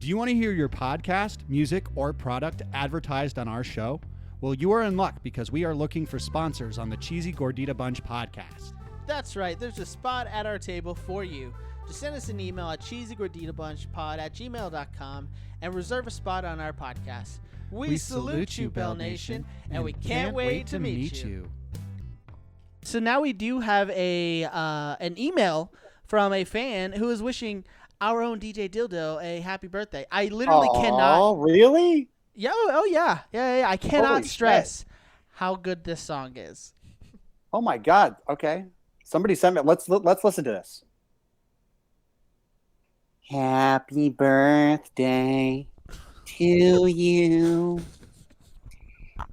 Do you want to hear your podcast, music, or product advertised on our show? Well, you are in luck because we are looking for sponsors on the Cheesy Gordita Bunch podcast. That's right. There's a spot at our table for you. Just send us an email at cheesygorditabunchpod@gmail.com and reserve a spot on our podcast. We salute you, Bell Nation, and we can't wait to meet you. So now we do have an email from a fan who is wishing our own DJ Dyl a happy birthday. I literally cannot. Oh, really? Yeah. Oh, yeah. Yeah. I cannot Holy stress shit. how good this song is. Oh my God. Okay. Somebody send me. Let's listen to this. Happy birthday to you.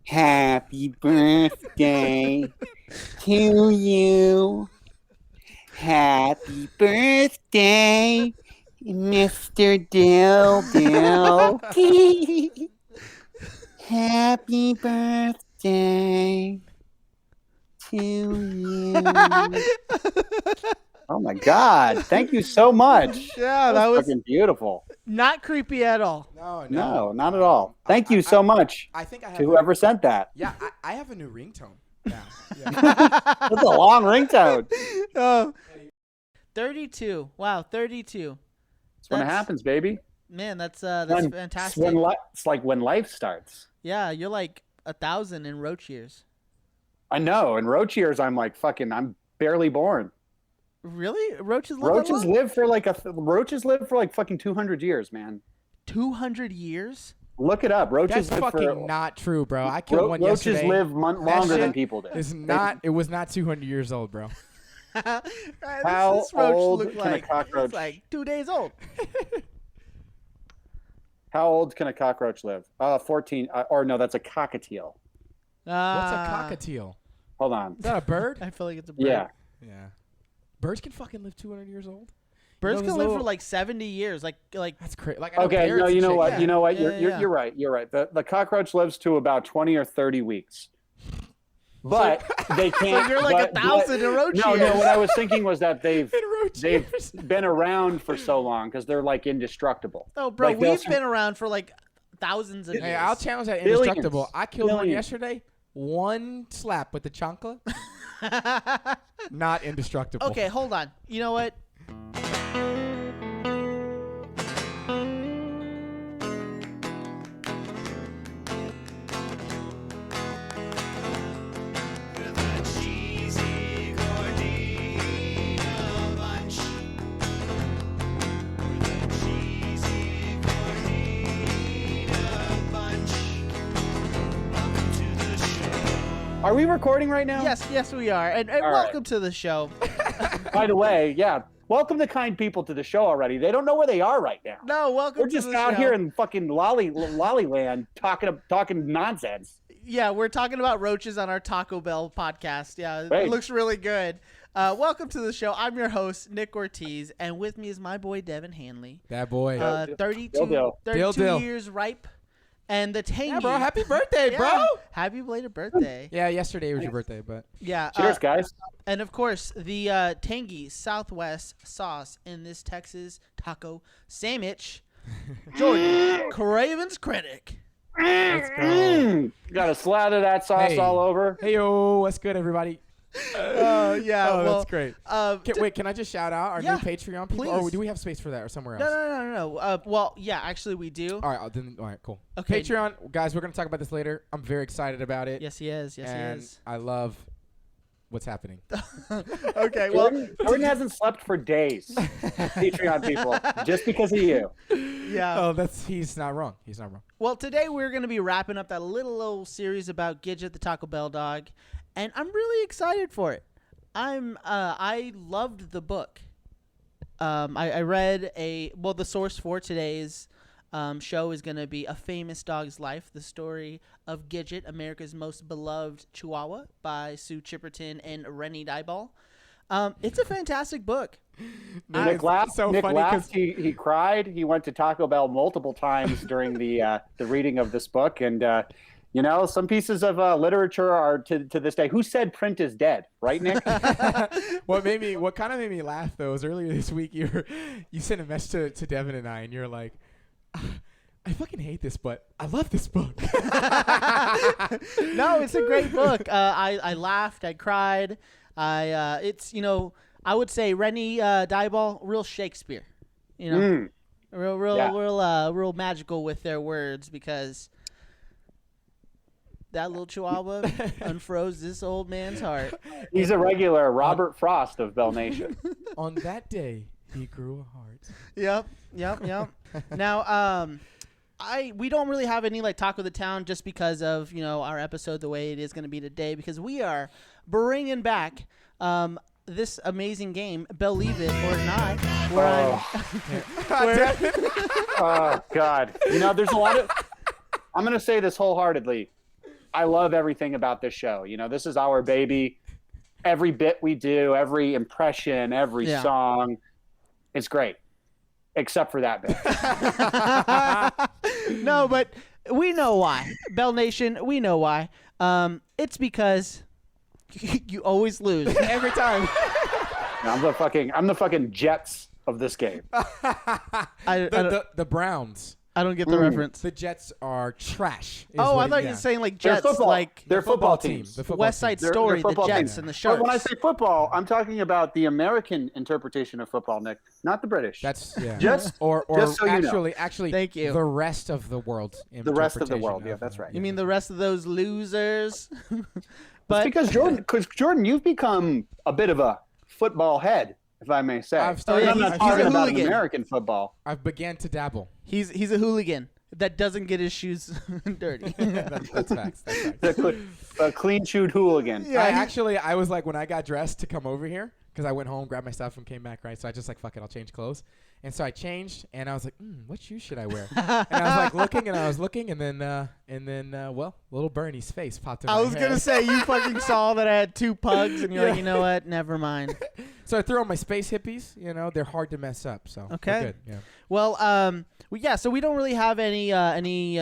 Happy birthday to you. Happy birthday, Mr. Dyl. Happy birthday to you. Oh my God! Thank you so much. Yeah, that was fucking beautiful. not creepy at all. No, not at all. Thank you so much I think I have to whoever sent that. Yeah, I have a new ringtone now. Yeah. That's a long ringtone. 32. Wow, 32. That's when it happens, baby. Man, that's When- fantastic. It's like when life starts. Yeah, you're like 1,000 in roach years. I know. In roach years, I'm I'm barely born. Really? Roaches live Roaches live for like fucking 200 years, man. 200 years? Look it up. Roaches That's live fucking not true, bro. I killed one roaches yesterday. live longer than shit people do. It was not 200 years old, bro. Right, How this roach old look can a like? cockroach- It's like 2 days old. How old can a cockroach live? 14. Or no, that's a cockatiel. What's a cockatiel? Hold on. Is that a bird? I feel like it's a bird. Yeah. Yeah. Birds can fucking live 200 years old. Birds You know, can those live little- for like 70 years. Like That's crazy. Like, I know Okay. No, parrots you and know shit, what? yeah. You know what? Yeah, yeah. You're right. You're right. The cockroach lives to about 20 or 30 weeks. But they can't. So you're like 1,000 in roach No, years. no. What I was thinking was that they've In roach years. been around for so long because they're like indestructible. Oh, bro, Like, they'll we've been around for like thousands of years. Hey, I'll challenge that Billions. indestructible. I killed one Billions. yesterday. One slap with the chancla. Not indestructible. Okay, hold on. You know what? Are we recording right now? Yes, we are. And All welcome right. to the show. By the way, yeah. Welcome the kind people to the show already. They don't know where they are right now. No, welcome We're to just the out show. here in fucking Lollyland talking nonsense. Yeah, we're talking about roaches on our Taco Bell podcast. Yeah, Right. it looks really good. Welcome to the show. I'm your host, Nick Ortiz, and with me is my boy, Devin Hanley. That boy. 32 Dyl. 32 Dyl. years ripe. And the tangy. Yeah, bro. Happy birthday, Yeah, bro. Happy belated birthday. Yeah, yesterday was your birthday, but Yeah. Cheers, guys. And of course, the tangy Southwest sauce in this Texas taco sandwich, Jordan Cravins Krenek. let's go. Gotta slather that sauce Hey. all over. Hey, yo, what's good, everybody? Yeah. Oh, well, that's great. Wait, can I just shout out our Yeah, new Patreon people? please. Or do we have space for that or somewhere else? No. Well, yeah, actually, we do. All right, all right, cool. Okay. Patreon, guys, we're going to talk about this later. I'm very excited about it. Yes, he is. Yes, and he is. I love what's happening. Okay. Well, Jordan hasn't slept for days. Patreon people, just because of you. yeah. Oh, he's not wrong. He's not wrong. Well, today we're going to be wrapping up that little old series about Gidget the Taco Bell dog, and I'm really excited for it. I loved the book. I read the source for today's show is going to be A Famous Dog's Life, the story of Gidget, America's most beloved Chihuahua by Sue Chipperton and Rennie Dyball. It's a fantastic book. Nick laughed. so Nick funny laughed. 'cause- He cried. He went to Taco Bell multiple times during the reading of this book, and some pieces of literature are to this day. Who said print is dead? Right, Nick? What kind of made me laugh though is earlier this week you sent a message to Devin and I, and you're like, I fucking hate this, but I love this book. No, it's a great book. I laughed, I cried. It's I would say Rennie Dyball, real Shakespeare. Real magical with their words, because that little chihuahua unfroze this old man's heart. He's a regular Robert Frost of Bell Nation. On that day, he grew a heart. Yep. Now, we don't really have any like talk of the town just because of our episode the way it is going to be today, because we are bringing back this amazing game, Believe It or Not. Oh God! There's a lot of. I'm going to say this wholeheartedly. I love everything about this show. This is our baby. Every bit we do, every impression, every song, it's great. Except for that bit. No, but we know why. Bell Nation, we know why. It's because you always lose every time. I'm the fucking Jets of this game. The Browns. I don't get the reference. The Jets are trash. Oh, I thought you were saying like Jets, like they're football teams. West Side Story, the Jets and the Sharks. But when I say football, I'm talking about the American interpretation of football, Nick, not the British. That's just so actually. Thank you. The rest of the world. The rest of the world. Yeah, that's right. You mean the rest of those losers? But it's because Jordan, you've become a bit of a football head, if I may say. I'm not talking about American football. I've began to dabble. He's a hooligan that doesn't get his shoes dirty. That's facts. A clean-shoed hooligan. Yeah, I was like, when I got dressed to come over here, because I went home, grabbed my stuff, and came back, right? So I just like, fuck it, I'll change clothes. And so I changed, and I was like, what shoes should I wear? And I was looking, and then, little Bernie's face popped in my head. I was going to say, you fucking saw that I had two pugs, and you're like, you know what? Never mind. So I threw on my space hippies. They're hard to mess up, so okay. We're good. Yeah. Well, so we don't really have any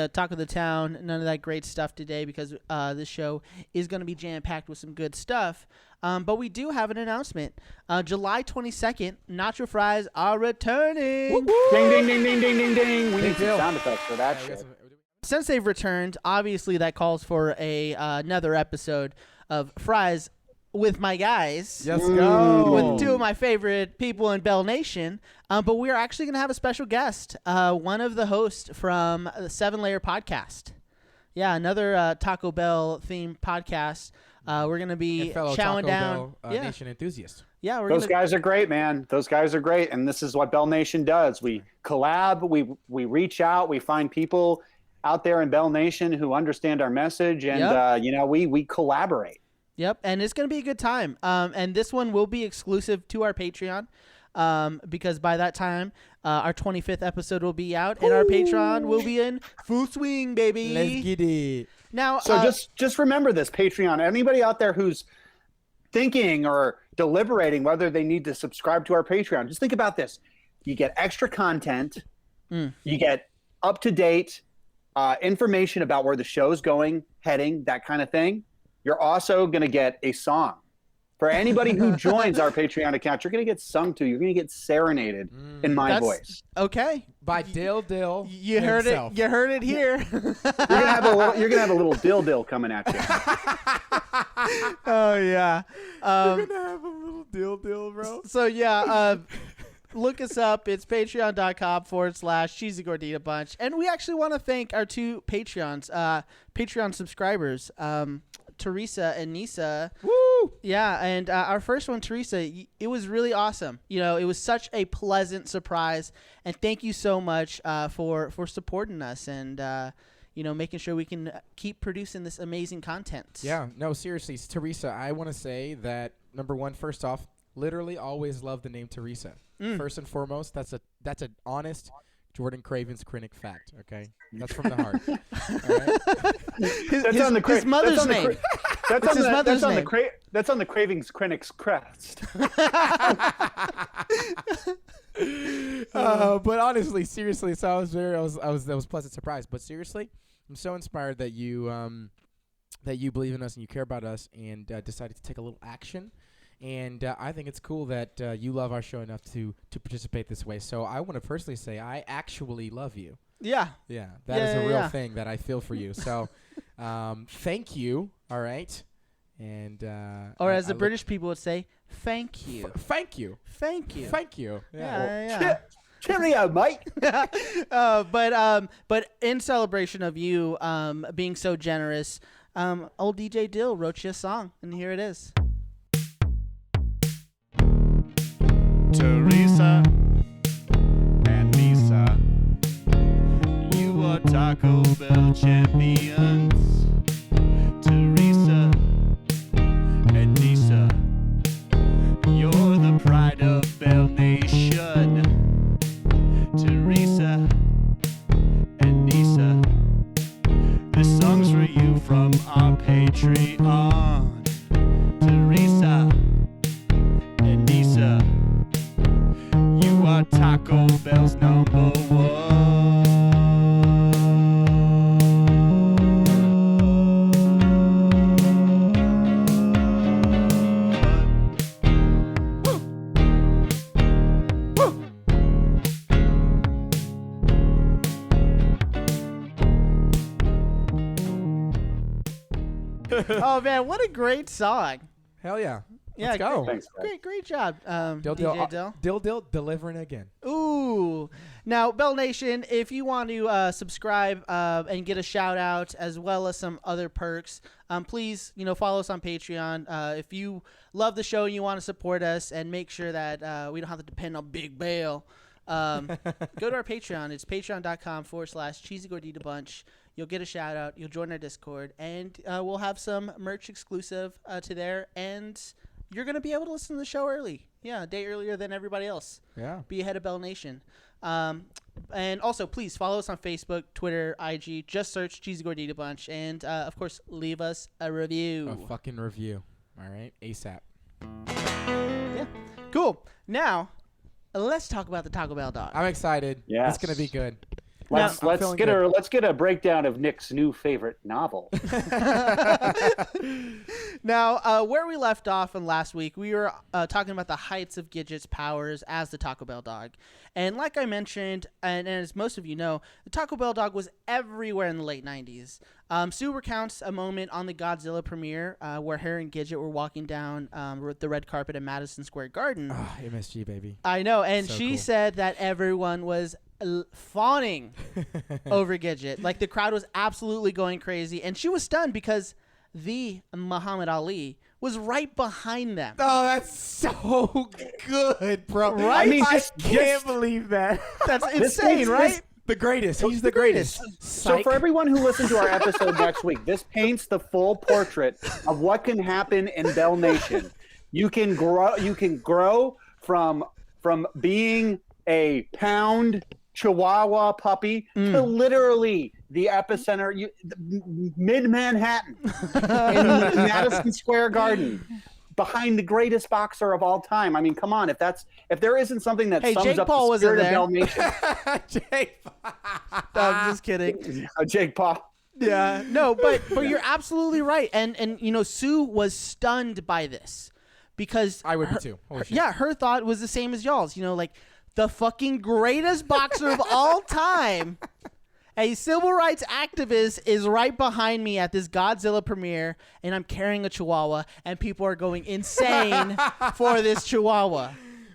talk of the town, none of that great stuff today, because this show is going to be jam-packed with some good stuff. But we do have an announcement. July 22nd, Nacho Fries are returning. Woo-hoo! Ding, ding, ding, ding, ding, ding, ding. We need some sound effects for that shit. Since they've returned, obviously that calls for another episode of Fries with my guys. Let's go. With two of my favorite people in Bell Nation. But we are actually going to have a special guest, one of the hosts from the 7 Layer podcast. Yeah, another Taco Bell themed podcast. We're going to be chowing down. Nation enthusiasts. Yeah, those guys are great, man. Those guys are great. And this is what Bell Nation does. We collab, we reach out, we find people out there in Bell Nation who understand our message, and we collaborate. Yep, and it's going to be a good time. And this one will be exclusive to our Patreon, because by that time, our 25th episode will be out, and our Patreon will be in full swing, baby. Let's get it. Now, so just remember this, Patreon. Anybody out there who's thinking or deliberating whether they need to subscribe to our Patreon, just think about this. You get extra content. You get up-to-date information about where the show's going, heading, that kind of thing. You're also going to get a song. For anybody who joins our Patreon account, you're going to get sung to. You're going to get serenaded in my voice. Okay. By Dyl. You heard it. You heard it here. You're gonna have a little Dyl coming at you. Oh yeah. You're gonna have a little Dyl, bro. So yeah. Look us up. It's patreon.com/Cheesy Gordita Bunch. And we actually want to thank our two Patreon subscribers, Teresa and Nisa. Woo! Yeah, and our first one, Teresa, it was really awesome. It was such a pleasant surprise. And thank you so much for supporting us and, making sure we can keep producing this amazing content. Yeah, no, seriously, Teresa, I want to say that, number one, first off, literally always love the name Teresa. First and foremost, that's an honest Jordan Cravins Krenek fact. Okay, that's from the heart. All right? His mother's name. That's his mother's name. That's on the Cravings Krenek's crest. But honestly, seriously, so that was a pleasant surprise. But seriously, I'm so inspired that you believe in us and you care about us and decided to take a little action. And I think it's cool that you love our show enough to participate this way. So I want to personally say I actually love you. Yeah. Yeah, that is a real Yeah. thing that I feel for you. So, thank you. All right, and Or I- as I the look- British people would say, thank you. thank you, Thank you. thank you. Yeah. Cheerio, mate. But in celebration of you being so generous, old DJ Dyl wrote you a song, and here it is. Teresa and Lisa, you are Taco Bell champions. Teresa and Lisa, you're the pride of Bell Nation. Teresa and Lisa, this song's for you from our Patreon. Teresa and Lisa, you are Taco Bell's number Oh man, what a great song! Hell yeah. Yeah, Let's go. Thanks, guys. Great job, Dill, DJ Dill, Dyl. Dill delivering again. Ooh. Now, Bell Nation, if you want to subscribe and get a shout out as well as some other perks, please, follow us on Patreon. If you love the show and you want to support us and make sure that we don't have to depend on Big Bell, go to our Patreon. It's patreon.com/Cheesy Gordita Bunch. You'll get a shout out. You'll join our Discord, and we'll have some merch exclusive to there. And you're going to be able to listen to the show early. Yeah, a day earlier than everybody else. Yeah. Be ahead of Bell Nation. And also, please follow us on Facebook, Twitter, IG. Just search Cheesy Gordita Bunch. And, of course, leave us a review. A fucking review. All right. ASAP. Yeah. Cool. Now, let's talk about the Taco Bell dog. I'm excited. Yes. It's gonna be good. Let's I'm feeling let's get a breakdown of Nick's new favorite novel. Now, where we left off in last week, we were talking about the heights of Gidget's powers as the Taco Bell dog. And like I mentioned, and as most of you know, the Taco Bell dog was everywhere in the late 90s. Sue recounts a moment on the Godzilla premiere where her and Gidget were walking down the red carpet at Madison Square Garden. Oh, MSG, baby. I know, and So she cool. said that everyone was fawning over Gidget. Like, the crowd was absolutely going crazy, and she was stunned because the Muhammad Ali was right behind them. Oh, that's so good, bro. Right? I mean, I just- can't believe that. That's This insane, makes right? this- The greatest. He's the greatest. So for everyone who listens to our episode next week, this paints the full portrait of what can happen in Bell Nation. You can grow from being a pound Chihuahua puppy to literally the epicenter, mid Manhattan, in Madison Square Garden, behind the greatest boxer of all time. I mean, come on, if there isn't something that Hey, sums Jake up Paul the was in spirit of there. Bell Nation, Jake. I'm just kidding. Jake Paul. Yeah, no, but you're absolutely right, and Sue was stunned by this because I would be her- too. Holy shit. Yeah, her thought was the same as y'all's. Like the fucking greatest boxer of all time, a civil rights activist, is right behind me at this Godzilla premiere, and I'm carrying a Chihuahua, and people are going insane for this Chihuahua.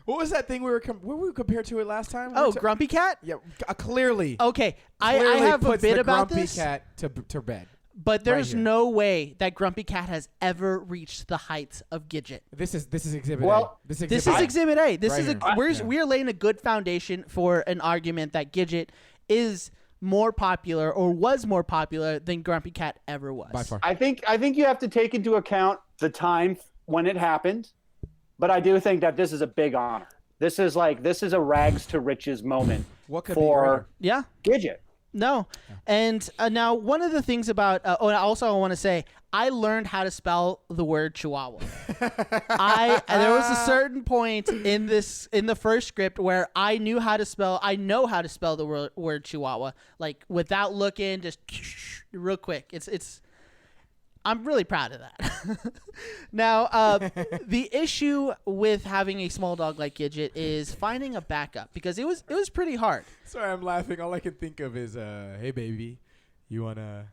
What was that thing we were compared to it last time? Oh, Grumpy Cat. Yeah, clearly. Okay, I Clearly have a puts bit the about Grumpy this. Cat to bed. But there's here. no way that Grumpy Cat has ever reached the heights of Gidget. This is Exhibit Well, A. This is Exhibit A. This Right is here. we are laying a good foundation for an argument that Gidget is more popular or was more popular than Grumpy Cat ever was. by far. I think you have to take into account the time when it happened, but I do think that this is a big honor. This is a rags to riches moment What could for Yeah. Gidget. No. And now one of the things about and also I want to say I learned how to spell the word Chihuahua. There was a certain point in the first script where I know how to spell the word Chihuahua, like without looking, just real quick. I'm really proud of that. Now, the issue with having a small dog like Gidget is finding a backup because it was pretty hard. Sorry, I'm laughing. All I can think of is, hey, baby, you want to...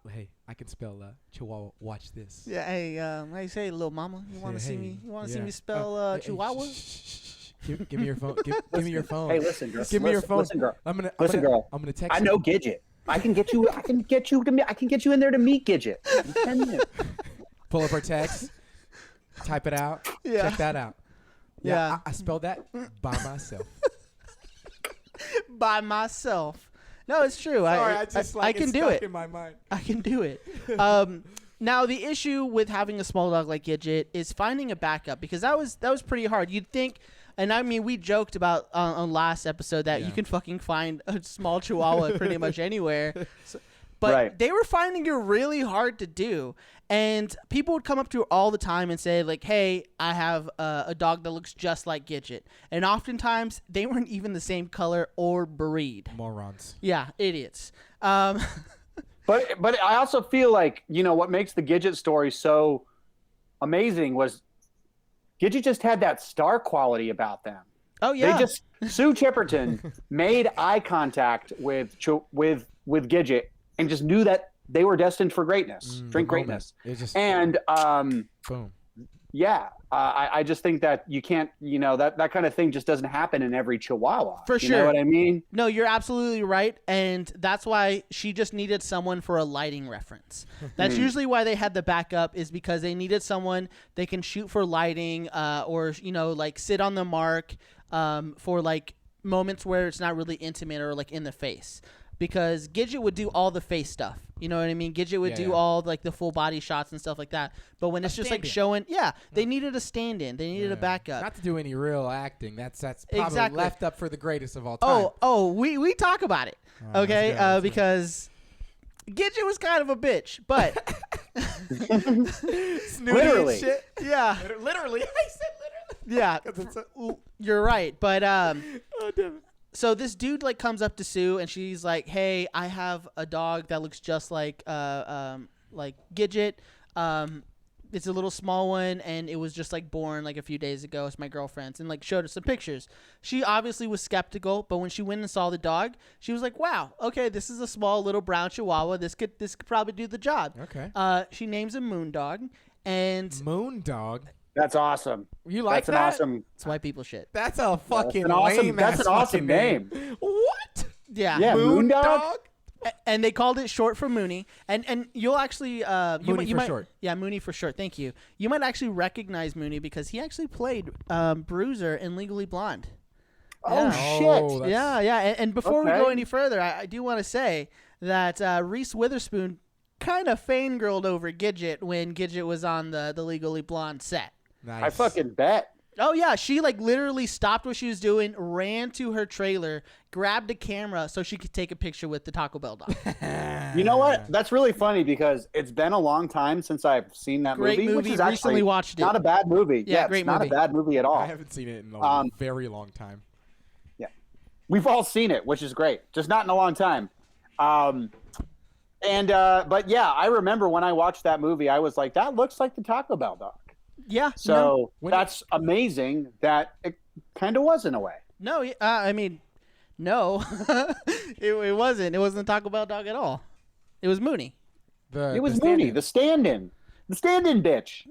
hey, I can spell Chihuahua. Watch this. Yeah, hey, how you say, little mama? You want to see me? You want to see me spell Chihuahua? Give me your phone. Give me your phone. Hey, listen, girl. Give me your phone. Listen, girl. Listen, girl. I'm gonna text. I know Gidget. I can get you in there to meet Gidget. In 10 minutes. Pull up our text. Type it out. Yeah. Check that out. Yeah. I spelled that by myself. By myself. No, it's true. Sorry, I can do it. In my mind. I can do it. Now the issue with having a small dog like Gidget is finding a backup because that was pretty hard. You'd think, and I mean, we joked about on last episode that you can fucking find a small Chihuahua pretty much anywhere. But they were finding it really hard to do. And people would come up to her all the time and say, like, hey, I have a dog that looks just like Gidget. And oftentimes, they weren't even the same color or breed. Morons. Yeah, idiots. But I also feel like, what makes the Gidget story so amazing was Gidget just had that star quality about them. Oh, yeah. Sue Chipperton made eye contact with Gidget and just knew that they were destined for greatness, greatness. Boom. Yeah, I just think that you can't, that kind of thing just doesn't happen in every Chihuahua. For sure. You know what I mean? No, you're absolutely right. And that's why she just needed someone for a lighting reference. That's usually why they had the backup is because they needed someone they can shoot for lighting or, like sit on the mark for like moments where it's not really intimate or like in the face. Because Gidget would do all the face stuff. You know what I mean? Gidget would do all like the full body shots and stuff like that. But when it's just like showing, they needed a stand-in. They needed a backup. Not to do any real acting. That's probably left up for the greatest of all time. We talk about it, okay? Because Gidget was kind of a bitch, but Literally. and shit. Yeah, Literally. I said literally. Yeah, you're right. But oh, damn it. So this dude like comes up to Sue and she's like, "Hey, I have a dog that looks just like Gidget. It's a little small one and it was just like born like a few days ago. It's my girlfriend's," and like showed her some pictures. She obviously was skeptical, but when she went and saw the dog, she was like, "Wow, okay, this is a small little brown Chihuahua. This could probably do the job." Okay. She names him Moondog, and Moondog. That's awesome. You like that's that? An awesome. It's white people shit. That's a fucking That's an awesome name. What? Yeah. Moondog. And they called it short for Mooney. And you'll actually Mooney for short. Yeah, Mooney for short. Thank you. You might actually recognize Mooney because he actually played Bruiser in Legally Blonde. Oh shit. Yeah. And before we go any further, I do want to say that Reese Witherspoon kind of fangirled over Gidget when Gidget was on the Legally Blonde set. Nice. I fucking bet. Oh, yeah. She, like, literally stopped what she was doing, ran to her trailer, grabbed a camera so she could take a picture with the Taco Bell dog. You know what? That's really funny because it's been a long time since I've seen that Great movie. which is Recently actually watched it. not a bad movie. Yeah, great it's not movie. a bad movie at all. I haven't seen it in a very long time. Yeah. We've all seen it, which is great. Just not in a long time. But yeah, I remember when I watched that movie, I was like, that looks like the Taco Bell dog. Yeah. So that's amazing that it kind of was in a way. No, I mean, no, it wasn't. It wasn't the Taco Bell dog at all. It was Mooney. It was Mooney, the stand-in. The stand-in bitch.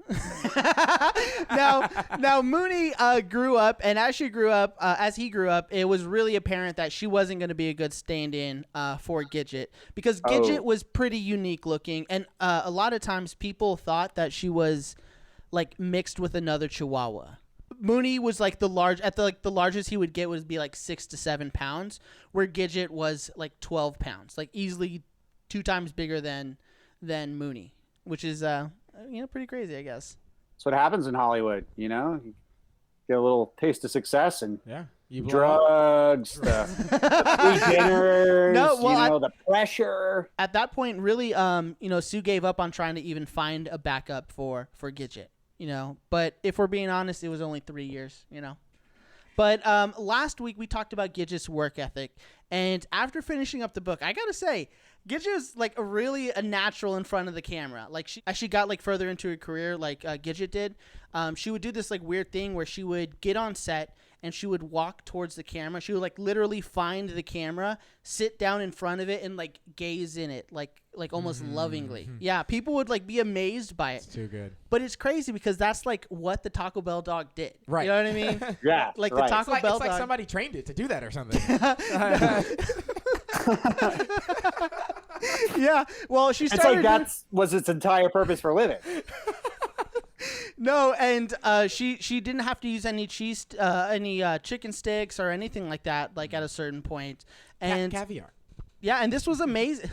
Now Mooney grew up, and as he grew up, it was really apparent that she wasn't going to be a good stand-in for Gidget because Gidget was pretty unique looking, and a lot of times people thought that she was like mixed with another Chihuahua. Mooney was like the largest he would get would be like 6 to 7 pounds, where Gidget was like 12 pounds, like easily 2 times bigger than Mooney, which is pretty crazy, I guess. That's what happens in Hollywood, you know. You get a little taste of success and drugs, the free dinners, the pressure. At that point, really, Sue gave up on trying to even find a backup for Gidget, But if we're being honest, it was only 3 years, But last week we talked about Gidget's work ethic, And after finishing up the book, I gotta say, Gidget is like a natural in front of the camera. Like as she got like further into her career, like Gidget did, she would do this like weird thing where she would get on set and she would walk towards the camera. She would like literally find the camera, sit down in front of it, and like gaze in it, like almost lovingly. Yeah, people would like be amazed by it. It's too good. But it's crazy because that's like what the Taco Bell dog did. Right. You know what I mean? Yeah. Like right. the Taco Bell It's like dog. somebody trained it to do that or something. Yeah. Well, she It's started. like that was its entire purpose for living. No, and she didn't have to use any chicken sticks or anything like that. Like at a certain point, and Caviar. yeah, and this was amazing.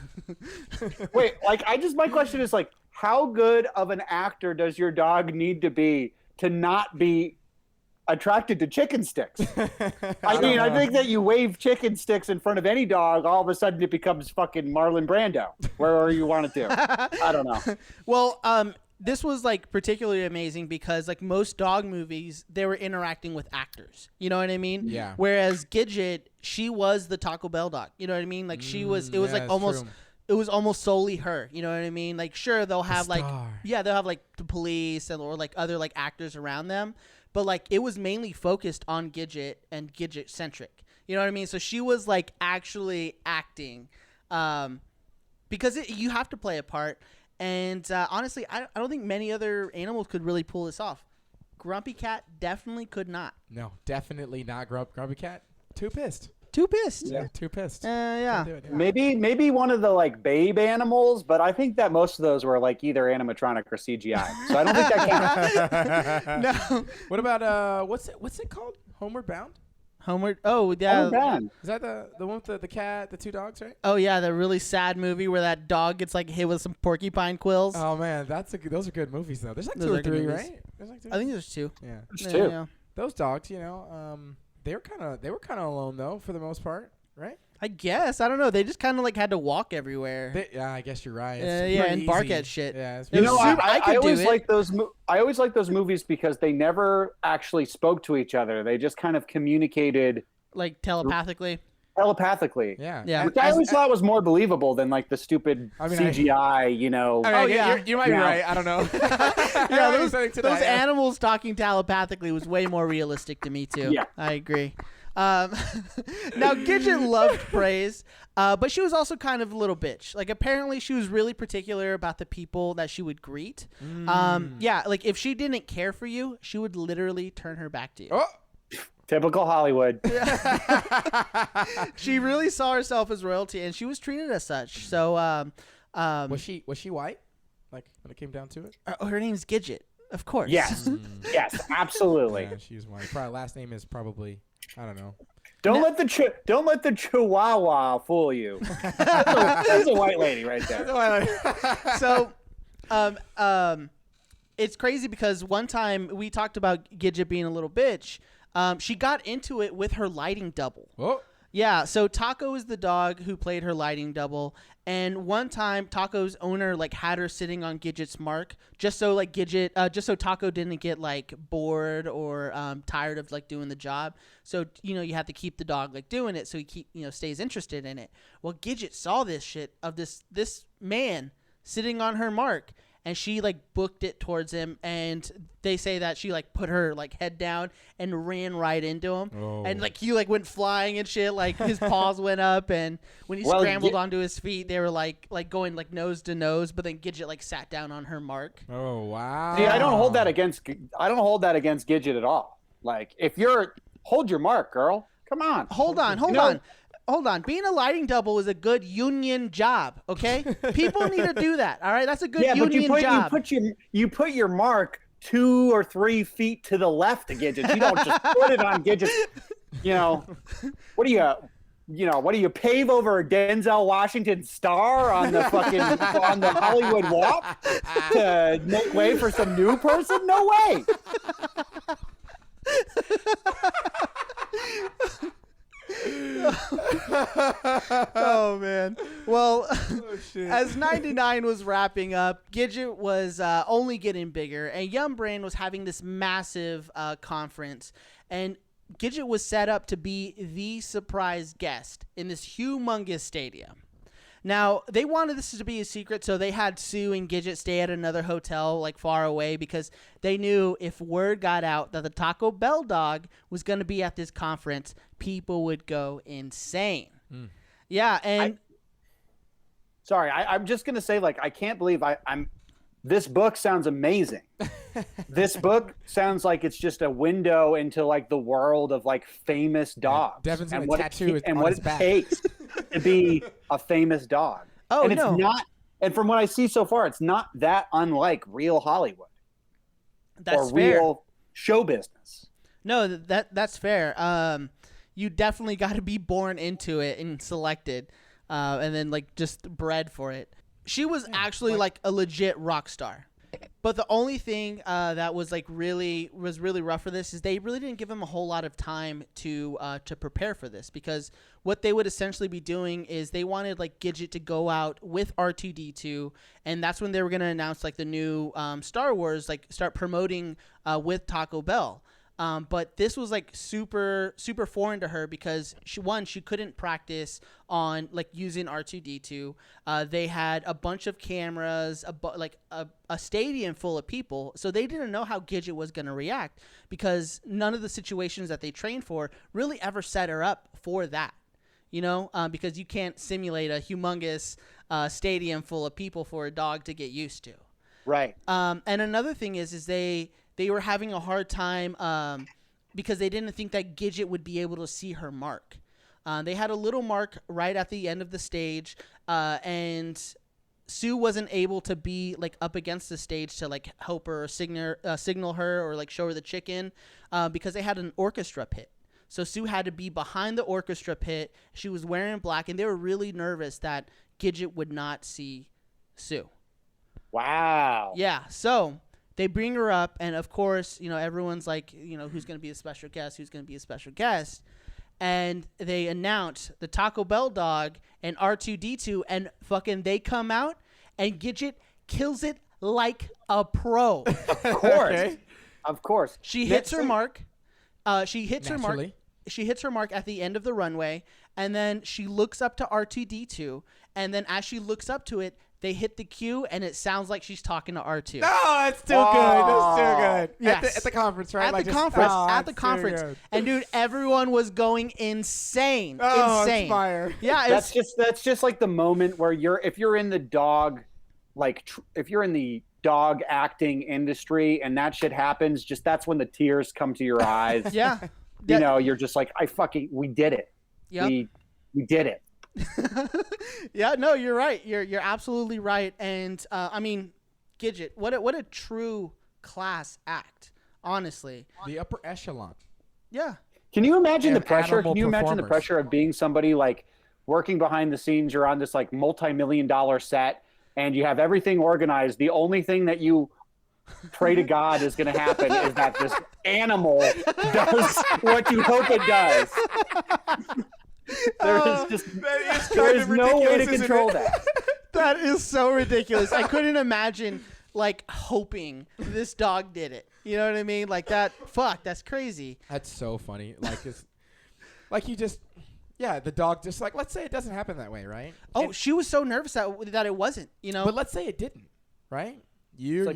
Wait, like my question is like, how good of an actor does your dog need to be to not be attracted to chicken sticks? I mean, I think that you wave chicken sticks in front of any dog, all of a sudden it becomes fucking Marlon Brando, wherever you want it to. I don't know. Well, this was like particularly amazing because like most dog movies, they were interacting with actors. You know what I mean? Yeah. Whereas Gidget, she was the Taco Bell dog. You know what I mean? Like it was yeah, like that's almost. true. It was almost solely her, you know what I mean? Like, sure, they'll have like, star. yeah, they'll have like the police or like other like actors around them, but like it was mainly focused on Gidget and Gidget centric. You know what I mean? So she was like actually acting, because you have to play a part. And honestly, I don't think many other animals could really pull this off. Grumpy Cat definitely could not. No, definitely not Grumpy Cat. Too pissed. Too pissed. Yeah, too pissed. Yeah. Can't do it, yeah. Maybe one of the like babe animals, but I think that most of those were like either animatronic or CGI. So I don't think that counts. No. What about what's it called? Homeward Bound? Homeward. Oh, yeah. Oh, man. Is that the one with the cat, the two dogs, right? Oh yeah, the really sad movie where that dog gets like hit with some porcupine quills. Oh man, those are good movies though. There's like Those two are or good three, movies. right? There's like two. I think there's two. Yeah. There's two. Yeah. Those dogs, they were kind of alone though for the most part, right? I guess I don't know. They just kind of like had to walk everywhere. Yeah, I guess you're right. Yeah, It's yeah, pretty and bark easy. at shit. Yeah, it's It was pretty super- I could I do always it. like those. I always like those movies because they never actually spoke to each other. They just kind of communicated Like telepathically. telepathically. Yeah. Yeah. Which I always thought was more believable than like the stupid I mean, CGI, Oh, yeah. You might be Yeah. right. I don't know. Yeah, Maybe something to those that, yeah. animals talking telepathically was way more realistic to me too. Yeah. I agree. Now Gidget loved praise, but she was also kind of a little bitch. Like apparently she was really particular about the people that she would greet. Yeah, like if she didn't care for you, she would literally turn her back to you. Oh. Typical Hollywood. She really saw herself as royalty, and she was treated as such. So, Was she white? Like when it came down to it? her name's Gidget, of course. Yes. Yes, absolutely. Yeah, she's white. Probably last name is probably I don't know. Don't let the Chihuahua fool you. That's a white lady right there. So, it's crazy because one time we talked about Gidget being a little bitch. She got into it with her lighting double. Oh. Yeah, so Taco is the dog who played her lighting double, and one time Taco's owner like had her sitting on Gidget's mark just so like just so Taco didn't get like bored or tired of like doing the job. So you have to keep the dog like doing it so he stays interested in it. Well, Gidget saw this shit of this man sitting on her mark. And she like booked it towards him, and they say that she like put her like head down and ran right into him, and like he like went flying and shit. Like his paws went up, and when he scrambled onto his feet, they were like going like nose to nose. But then Gidget like sat down on her mark. Oh wow. See, I don't hold that against Gidget at all. Like if hold your mark, girl. Come on. Hold on. Being a lighting double is a good union job, okay? People need to do that, all right? That's a good union job. You put your mark 2 or 3 feet to the left of Gidget. You don't just put it on Gidget. What do you pave over a Denzel Washington star on the Hollywood Walk to make way for some new person? No way. Oh man. Well, as 99 was wrapping up, Gidget was only getting bigger, and Yum Brain was having this massive conference, and Gidget was set up to be the surprise guest in this humongous stadium. Now, they wanted this to be a secret, so they had Sue and Gidget stay at another hotel, like, far away, because they knew if word got out that the Taco Bell dog was going to be at this conference, people would go insane. Yeah, and... I'm just going to say, like, I can't believe this book sounds amazing. This book sounds like it's just a window into, like, the world of, like, famous dogs. Devin's going to tattoo it and on what his it back. takes to be a famous dog. Oh, and it's no. not, and from what I see so far, it's not that unlike real Hollywood. That's or fair. real show business. No, that's fair. You definitely got to be born into it and selected, and then like just bred for it. She was actually like a legit rock star. But the only thing that was really rough for this is they really didn't give him a whole lot of time to prepare for this, because what they would essentially be doing is they wanted like Gidget to go out with R2-D2, and that's when they were going to announce like the new Star Wars, like start promoting with Taco Bell. But this was like super foreign to her because she couldn't practice on like using R2-D2. They had a bunch of cameras, a stadium full of people, so they didn't know how Gidget was going to react, because none of the situations that they trained for really ever set her up for that. Because you can't simulate a humongous stadium full of people for a dog to get used to. Right. And another thing is they were having a hard time because they didn't think that Gidget would be able to see her mark. They had a little mark right at the end of the stage, and Sue wasn't able to be like up against the stage to like help her or signal her or like show her the chicken because they had an orchestra pit. So Sue had to be behind the orchestra pit. She was wearing black, and they were really nervous that Gidget would not see Sue. Wow. Yeah, so they bring her up, and of course, everyone's like, who's going to be a special guest? Who's going to be a special guest? And they announce the Taco Bell dog and R2-D2, and fucking they come out, and Gidget kills it like a pro. Of course. Okay. Of course. She hits her mark. She hits her mark. Naturally. She hits her mark at the end of the runway, and then she looks up to R2-D2, and then as she looks up to it, they hit the cue, and it sounds like she's talking to R2. No, it's too good. It's too good. Yes. At the conference, right? At the conference. And dude, everyone was going insane. Insane. It's fire. Yeah, that's just like the moment where if you're in the dog, if you're in the dog acting industry and that shit happens, that's when the tears come to your eyes. Yeah. You're just like, we did it. Yep. We did it. Yeah, no, you're right. You're absolutely right. And I mean, Gidget, what a true class act, honestly. The upper echelon. Yeah. Can you imagine the pressure? Animal Can you imagine the performers. pressure of being somebody like working behind the scenes? You're on this like multi-million-dollar set, and you have everything organized. The only thing that you pray to God is going to happen is that this animal does what you hope it does. There is no way to control that. That is so ridiculous. I couldn't imagine like hoping this dog did it. You know what I mean? Like that. Fuck, that's crazy. That's so funny. Like it's like you just. Yeah, the dog just like, let's say it doesn't happen that way, right? Oh, she was so nervous that it wasn't, But let's say it didn't, right? You're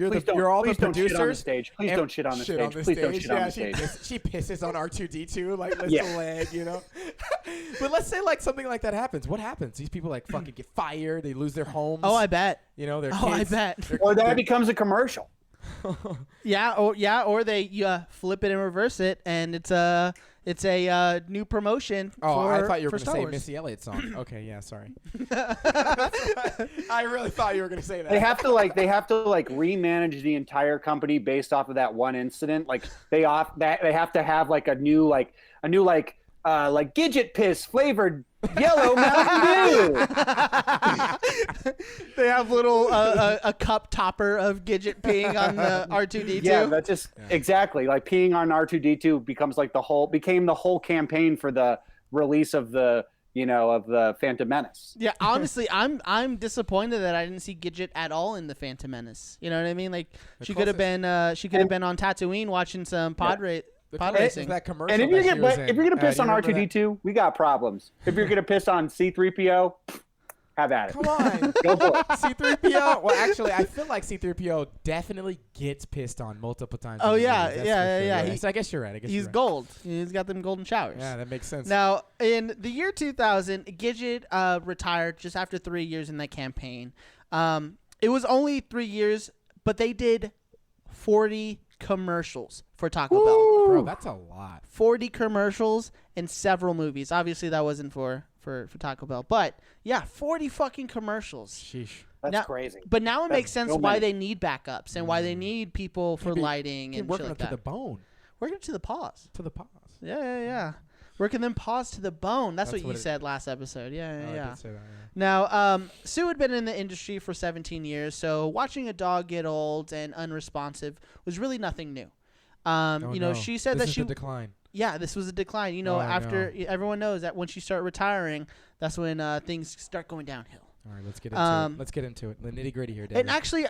all the producers. Don't shit on the stage. Please don't shit on the stage. Please don't shit on the stage. She pisses on R2-D2, like lifts the leg, But let's say like something like that happens. What happens? These people like fucking get fired. They lose their homes. Oh, I bet. Their kids. I bet. Or that becomes a commercial. Or they flip it and reverse it, and it's a new promotion. I thought you were going to say Missy Elliott song. Okay, yeah, sorry. I really thought you were going to say that. They have to remanage the entire company based off of that one incident. Like they have to have like a new Gidget piss flavored yellow Mountain Dew. They have a cup topper of Gidget peeing on the R2-D2. Yeah, that's just exactly like peeing on R2-D2 became the whole campaign for the release of the Phantom Menace. Yeah, honestly, I'm disappointed that I didn't see Gidget at all in the Phantom Menace. You know what I mean? Like she could have been on Tatooine watching some pod Pod Is racing. that commercial And if you're that she was in. gonna piss Do on you remember that? R2D2, we got problems. If you're gonna piss on C3PO, have at it. Come on. Go for it. C3PO. Well, actually, I feel like C3PO definitely gets pissed on multiple times. Oh, in the yeah, movies, that's yeah, for yeah, sure. he- So I guess you're right. He's gold. He's got them golden showers. Yeah, that makes sense. Now, in the year 2000, Gidget retired just after 3 years in that campaign. It was only 3 years, but they did 40 commercials for Taco Bell. Bro, that's a lot. 40 commercials and several movies. Obviously, that wasn't for Taco Bell. But, yeah, 40 fucking commercials. Sheesh. That's Now- crazy. But now it That's makes sense so why many. they need backups and why they need people for lighting You're and working shit up like to that. the bone. Working to the paws. To the paws. Yeah. Working them paws to the bone. That's what you what it- said last episode. Yeah. I did say that, yeah. Now, Sue had been in the industry for 17 years, so watching a dog get old and unresponsive was really nothing new. Oh, You know, no. she said This that is she the decline. yeah, this was a decline. You know, Oh, after everyone knows that when she started retiring, that's when things start going downhill. All right, let's get into it. Let's get into it. The nitty gritty here, David. And actually,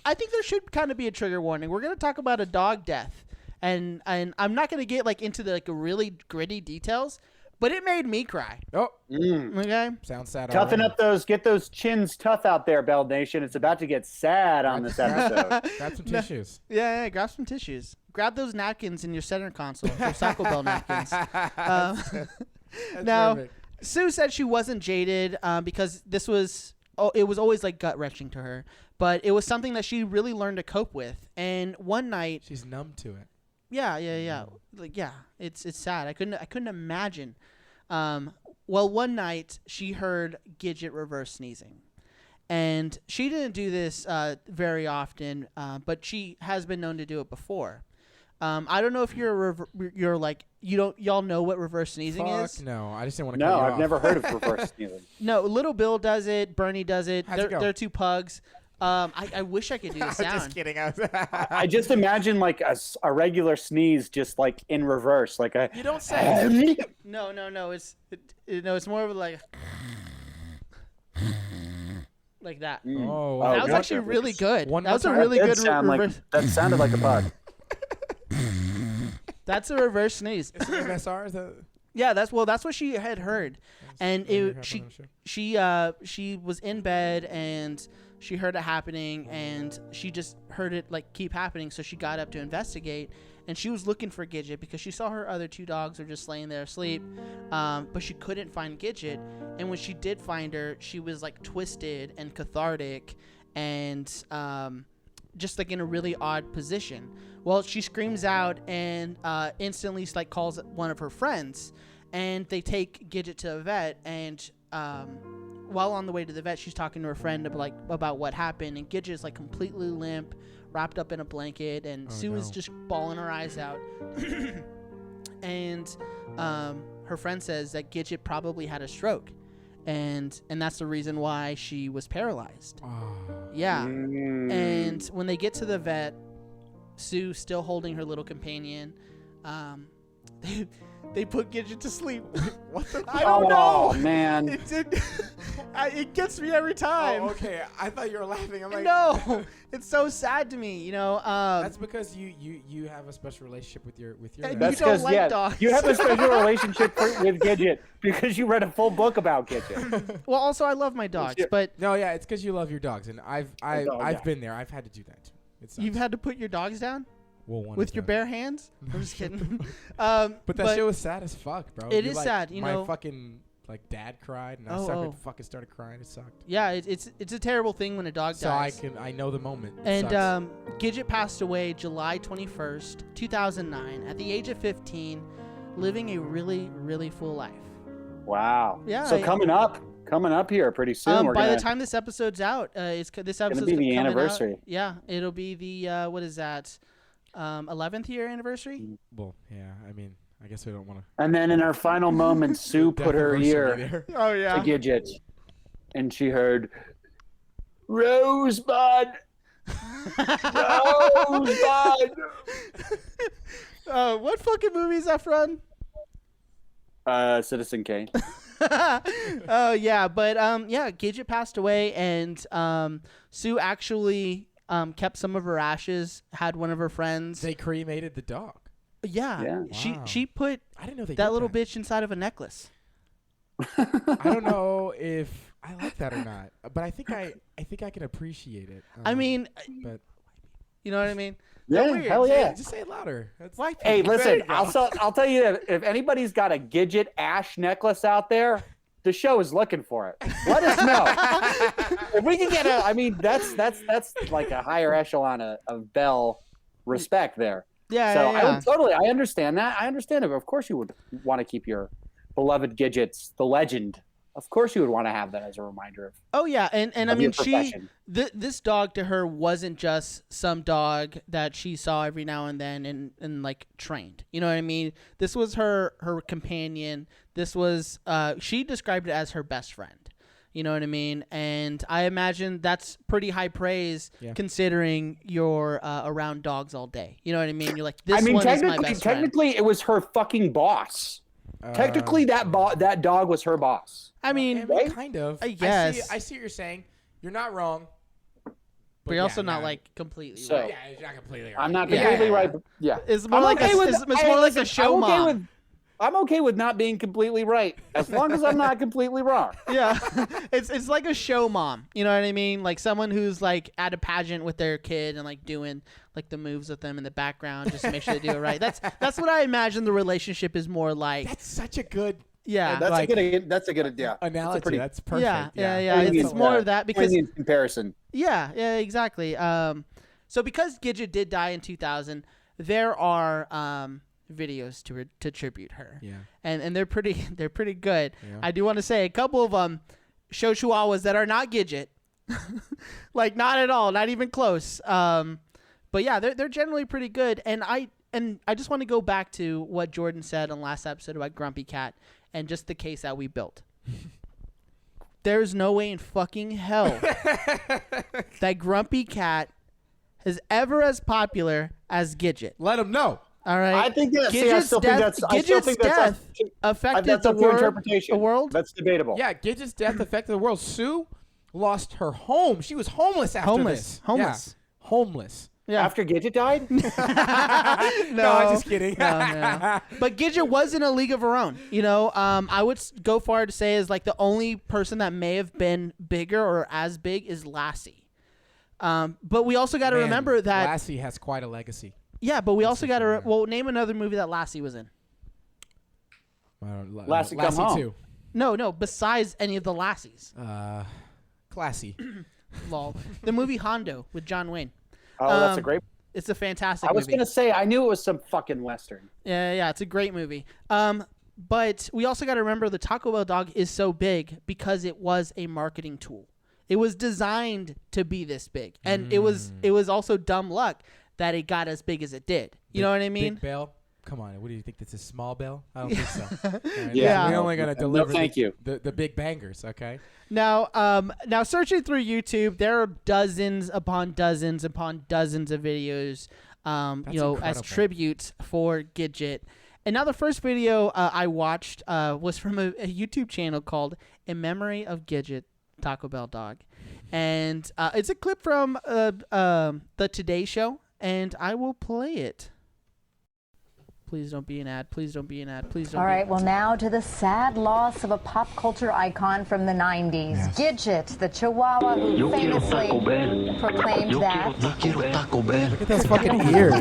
I think there should kind of be a trigger warning. We're going to talk about a dog death, and I'm not going to get like into the really gritty details, but it made me cry. Oh, Okay, sounds sad. Toughen already. up get those chins tough out there, Bell Nation. It's about to get sad on this episode. Grab some tissues. yeah, grab some tissues. Grab those napkins in your center console. Those Taco Bell napkins. That's Now, perfect. Sue said she wasn't jaded because it was always like gut wrenching to her, but it was something that she really learned to cope with. And one night, She's numb to it. yeah, like it's sad. I couldn't imagine. Well, one night she heard Gidget reverse sneezing, and she didn't do this very often, but she has been known to do it before. I don't know if you're like y'all know what reverse sneezing is. Fuck no, I just didn't want to. No, I've never heard of reverse sneezing. No, Little Bill does it. Bernie does it. How's it go? They're two pugs. I wish I could do the sound. Just kidding. I just imagine like a regular sneeze, just like in reverse, like a. You don't say. No. It's more of like like that. Oh, Oh, wow. That was gotcha. actually really good. One That more was a time? really That good did sound reverse. that sounded like a pug. That's a reverse sneeze. Is it MSR? Is that? Yeah, that's what she had heard, and she was in bed and she heard it happening, and she just heard it like keep happening, so she got up to investigate, and she was looking for Gidget because she saw her other two dogs were just laying there asleep, but she couldn't find Gidget, and when she did find her, she was like twisted and cathartic, and just like in a really odd position. Well, she screams out and instantly like calls one of her friends, and they take Gidget to a vet. And while on the way to the vet, she's talking to her friend about what happened, and Gidget is like completely limp, wrapped up in a blanket, and Sue is just bawling her eyes out. And her friend says that Gidget probably had a stroke, and that's the reason why she was paralyzed. Oh. Yeah. And when they get to the vet, Sue still holding her little companion, they put Gidget to sleep. What the? I don't know. Oh man. It gets me every time. Oh, okay. I thought you were laughing. I'm like, No, it's so sad to me. You know. That's because you have a special relationship with your. And That's you don't because like dogs. you have a special relationship with Gidget because you read a full book about Gidget. Well, also I love my dogs, Yeah. but No, yeah, it's because you love your dogs, and I've yeah. been there. I've had to do that too. It sucks. you've had to put your dogs down Well, one with is your done. bare hands. I'm just kidding. But that shit was sad as fuck, bro. It You, is like, sad, you my know. fucking like dad cried, and I Oh. started crying. It sucked. Yeah, it's a terrible thing when a dog So dies. I know the moment. It And sucks. Gidget passed away July 21st, 2009, at the age of 15, living a really, really full life. Wow. Yeah, So coming up here pretty soon. We're by gonna, the time this episode's out, this gonna episode's be the coming out. anniversary. Yeah, it'll be the what is that? 11th year anniversary. Well, yeah. I mean, I guess we don't want to. And then in our final moments, Sue put her ear Oh to yeah. Gidget, and she heard Rosebud. Rosebud. What fucking movie is that from? Citizen Kane. Oh yeah, but Gidget passed away, and Sue actually kept some of her ashes. Had one of her friends. They cremated the dog. Yeah. Yeah. She put I didn't know they that did little that. bitch inside of a necklace. I don't know if I like that or not, but I think I can appreciate it. I mean, but you know what I mean? Yeah, They're weird. hell yeah. just say it louder. That's White Hey, people. listen, There you go. I'll tell you that if anybody's got a Gidget ash necklace out there, the show is looking for it. Let us know. If we can get that's like a higher echelon of Bell respect there. Yeah, So yeah. I understand that. I understand it. But of course you would want to keep your beloved Gidgets, the legend. Of course you would want to have that as a reminder of. Oh yeah, and I Of mean your profession. this dog to her wasn't just some dog that she saw every now and then and like trained. You know what I mean? This was her companion. This was she described it as her best friend. You know what I mean? And I imagine that's pretty high praise considering you're around dogs all day. You know what I mean? You're like, this one is my best friend. Technically, it was her fucking boss. Technically, that dog was her boss. I mean, right? kind of. I guess. I see what you're saying. You're not wrong. but you're also not like completely So- right. Yeah, you're not completely right. I'm not Yeah. completely right. But yeah, It's more I'm like okay with- it's more like a show I'm okay mom. with- I'm okay with not being completely right, as long as I'm not completely wrong. Yeah, it's like a show mom. You know what I mean? Like someone who's like at a pageant with their kid and like doing like the moves with them in the background just to make sure they do it right. That's what I imagine the relationship is more like. That's such a good Yeah, That's like- a good. That's a good. Yeah, analogy. pretty- That's perfect. yeah. It's more of that because in comparison. yeah, exactly. So because Gidget did die in 2000, there are videos to tribute her. Yeah. And they're pretty good. Yeah. I do want to say a couple of them show chihuahuas that are not Gidget. Like not at all, not even close. But yeah, they're generally pretty good. And I just want to go back to what Jordan said on last episode about Grumpy Cat and just the case that we built. There's no way in fucking hell that Grumpy Cat is ever as popular as Gidget. Let them know. All right. I think that. See, I still think that's. I still Gidget's think that's. death affected That's the up to your world. interpretation. The world. That's debatable. Yeah, Gidget's death affected the world. Sue lost her home. She was homeless after Homeless. this. Homeless. Yeah. Homeless. Yeah. After Gidget died. No, I'm just kidding. No. But Gidget was in a league of her own. You know, I would go far to say is like the only person that may have been bigger or as big is Lassie. But we also got to remember that Lassie has quite a legacy. Yeah, but we also got to sure. name another movie that Lassie was in. Lassie Come Home. 2. No, besides any of the Lassies. Classy. Lol. The movie Hondo with John Wayne. Oh, that's a great. It's a fantastic I was movie. gonna say I knew it was some fucking western. Yeah, it's a great movie. But we also got to remember the Taco Bell dog is so big because it was a marketing tool. It was designed to be this big, and it was also dumb luck that it got as big as it did. You know what I mean? Big Bell? Come on. What do you think? This is small Bell? I don't think so. Right, Yeah. We're only going to deliver thank you. The big bangers, okay? Now searching through YouTube, there are dozens upon dozens upon dozens of videos, as incredible. tributes for Gidget. And now the first video I watched was from a YouTube channel called In Memory of Gidget, Taco Bell Dog. And it's a clip from the Today Show, and I will play it. Please don't be an ad. Please don't be an ad. Please don't All be right, an well, now to the sad loss of a pop culture icon from the 90s. Yes. Gidget, the Chihuahua who famously proclaimed that. Look at those fucking ears.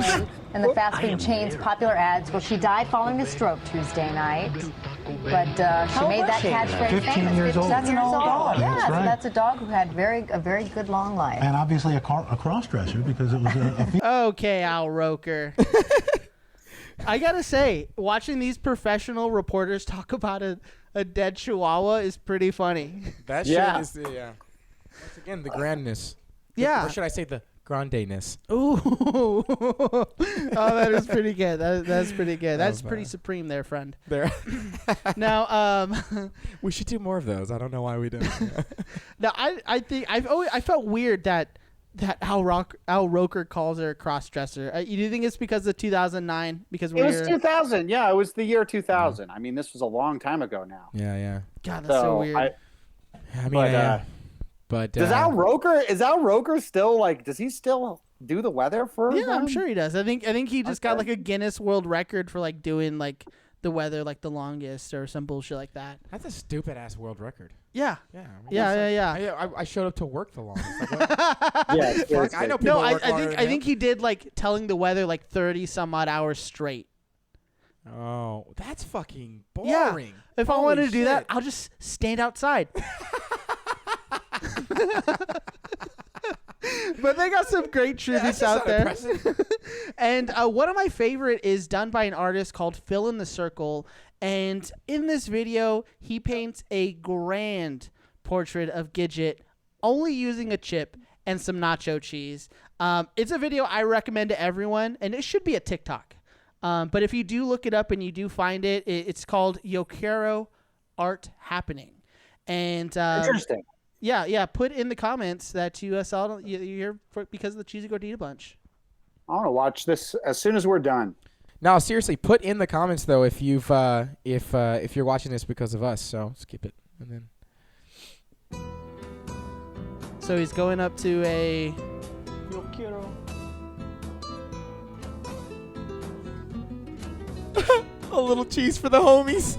And the fast food chain's popular ads. Well, she died following a stroke Tuesday night. But she made that catchphrase 15 famous. years old. That's an old dog. Yeah, That's so right. that's a dog who had a very good long life. And obviously a cross-dresser because it was a Okay, Al Roker. I gotta say, watching these professional reporters talk about a dead chihuahua is pretty funny. That Yeah. shit is once again the grandness. Yeah. Or should I say the grandeness? Ooh. Oh, that is pretty good. That's pretty good. That's was, pretty supreme there, friend. There. Now, We should do more of those. I don't know why we didn't. now I think I felt weird that Al Roker calls her a cross-dresser. You do think it's because of 2009? Because It was 2000. Yeah, it was the year 2000. I mean, this was a long time ago now. Yeah. God, that's so weird. I mean, But, but Is Al Roker still like? Does he still do the weather for Yeah, them? I'm sure he does. I think he just got like a Guinness World Record for like doing like the weather like the longest or some bullshit like that. That's a stupid ass world record. Yeah. Yeah. I showed up to work the longest. Like, what? Yeah, Fuck, I know people No, work longer than I think him. he did like telling the weather like 30 some odd hours straight. Oh, that's fucking Yeah. boring. If I Holy wanted to do that, shit. I'll just stand outside. But they got some great tributes out there. And one of my favorite is done by an artist called Fill in the Circle. And in this video, he paints a grand portrait of Gidget only using a chip and some nacho cheese. It's a video I recommend to everyone, and it should be a TikTok. But if you do look it up and you do find it, it's called Yo Quiero Art Happening. And Interesting. yeah. Put in the comments that you saw you're here because of the Cheesy Gordita Bunch. I want to watch this as soon as we're done. No, seriously, put in the comments though if you've if you're watching this because of us. So skip it and then. So he's going up to a Yo Quiero. A little cheese for the homies.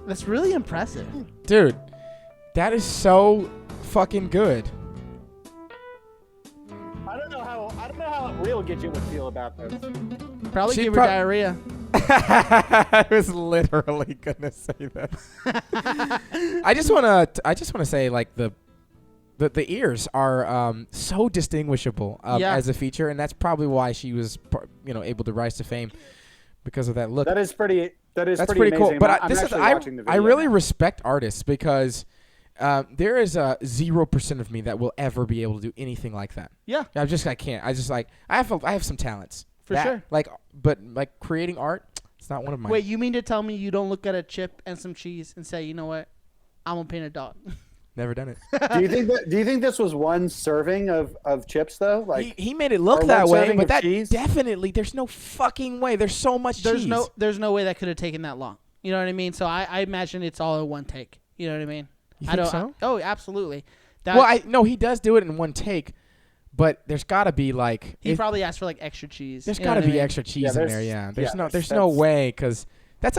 That's really impressive. Dude, that is so fucking good. I don't know how real Gidget would feel about this. Probably She'd give her diarrhea. I was literally gonna say that. I just wanna say like the ears are so distinguishable as a feature, and that's probably why she was able to rise to fame because of that look. That's pretty pretty cool. amazing. But I'm actually watching the I video really now. respect artists because there is 0% of me that will ever be able to do anything like that. Yeah. I can't. I have some talents. For sure. But creating art, it's not one of mine. Wait, you mean to tell me you don't look at a chip and some cheese and say, you know what, I'm gonna paint a dog? Never done it. Do you think this was one serving of chips though? Like he made it look or that one way, serving but of that cheese? definitely there's no fucking way. There's so much cheese. There's no way that could have taken that long. You know what I mean? So I imagine it's all in one take. You know what I mean? You think so? Oh, absolutely. Well, he does do it in one take, but there's got to be like he probably asked for like extra cheese. There's You know got to what I be mean? extra cheese in there. Yeah. There's no that's- way because that's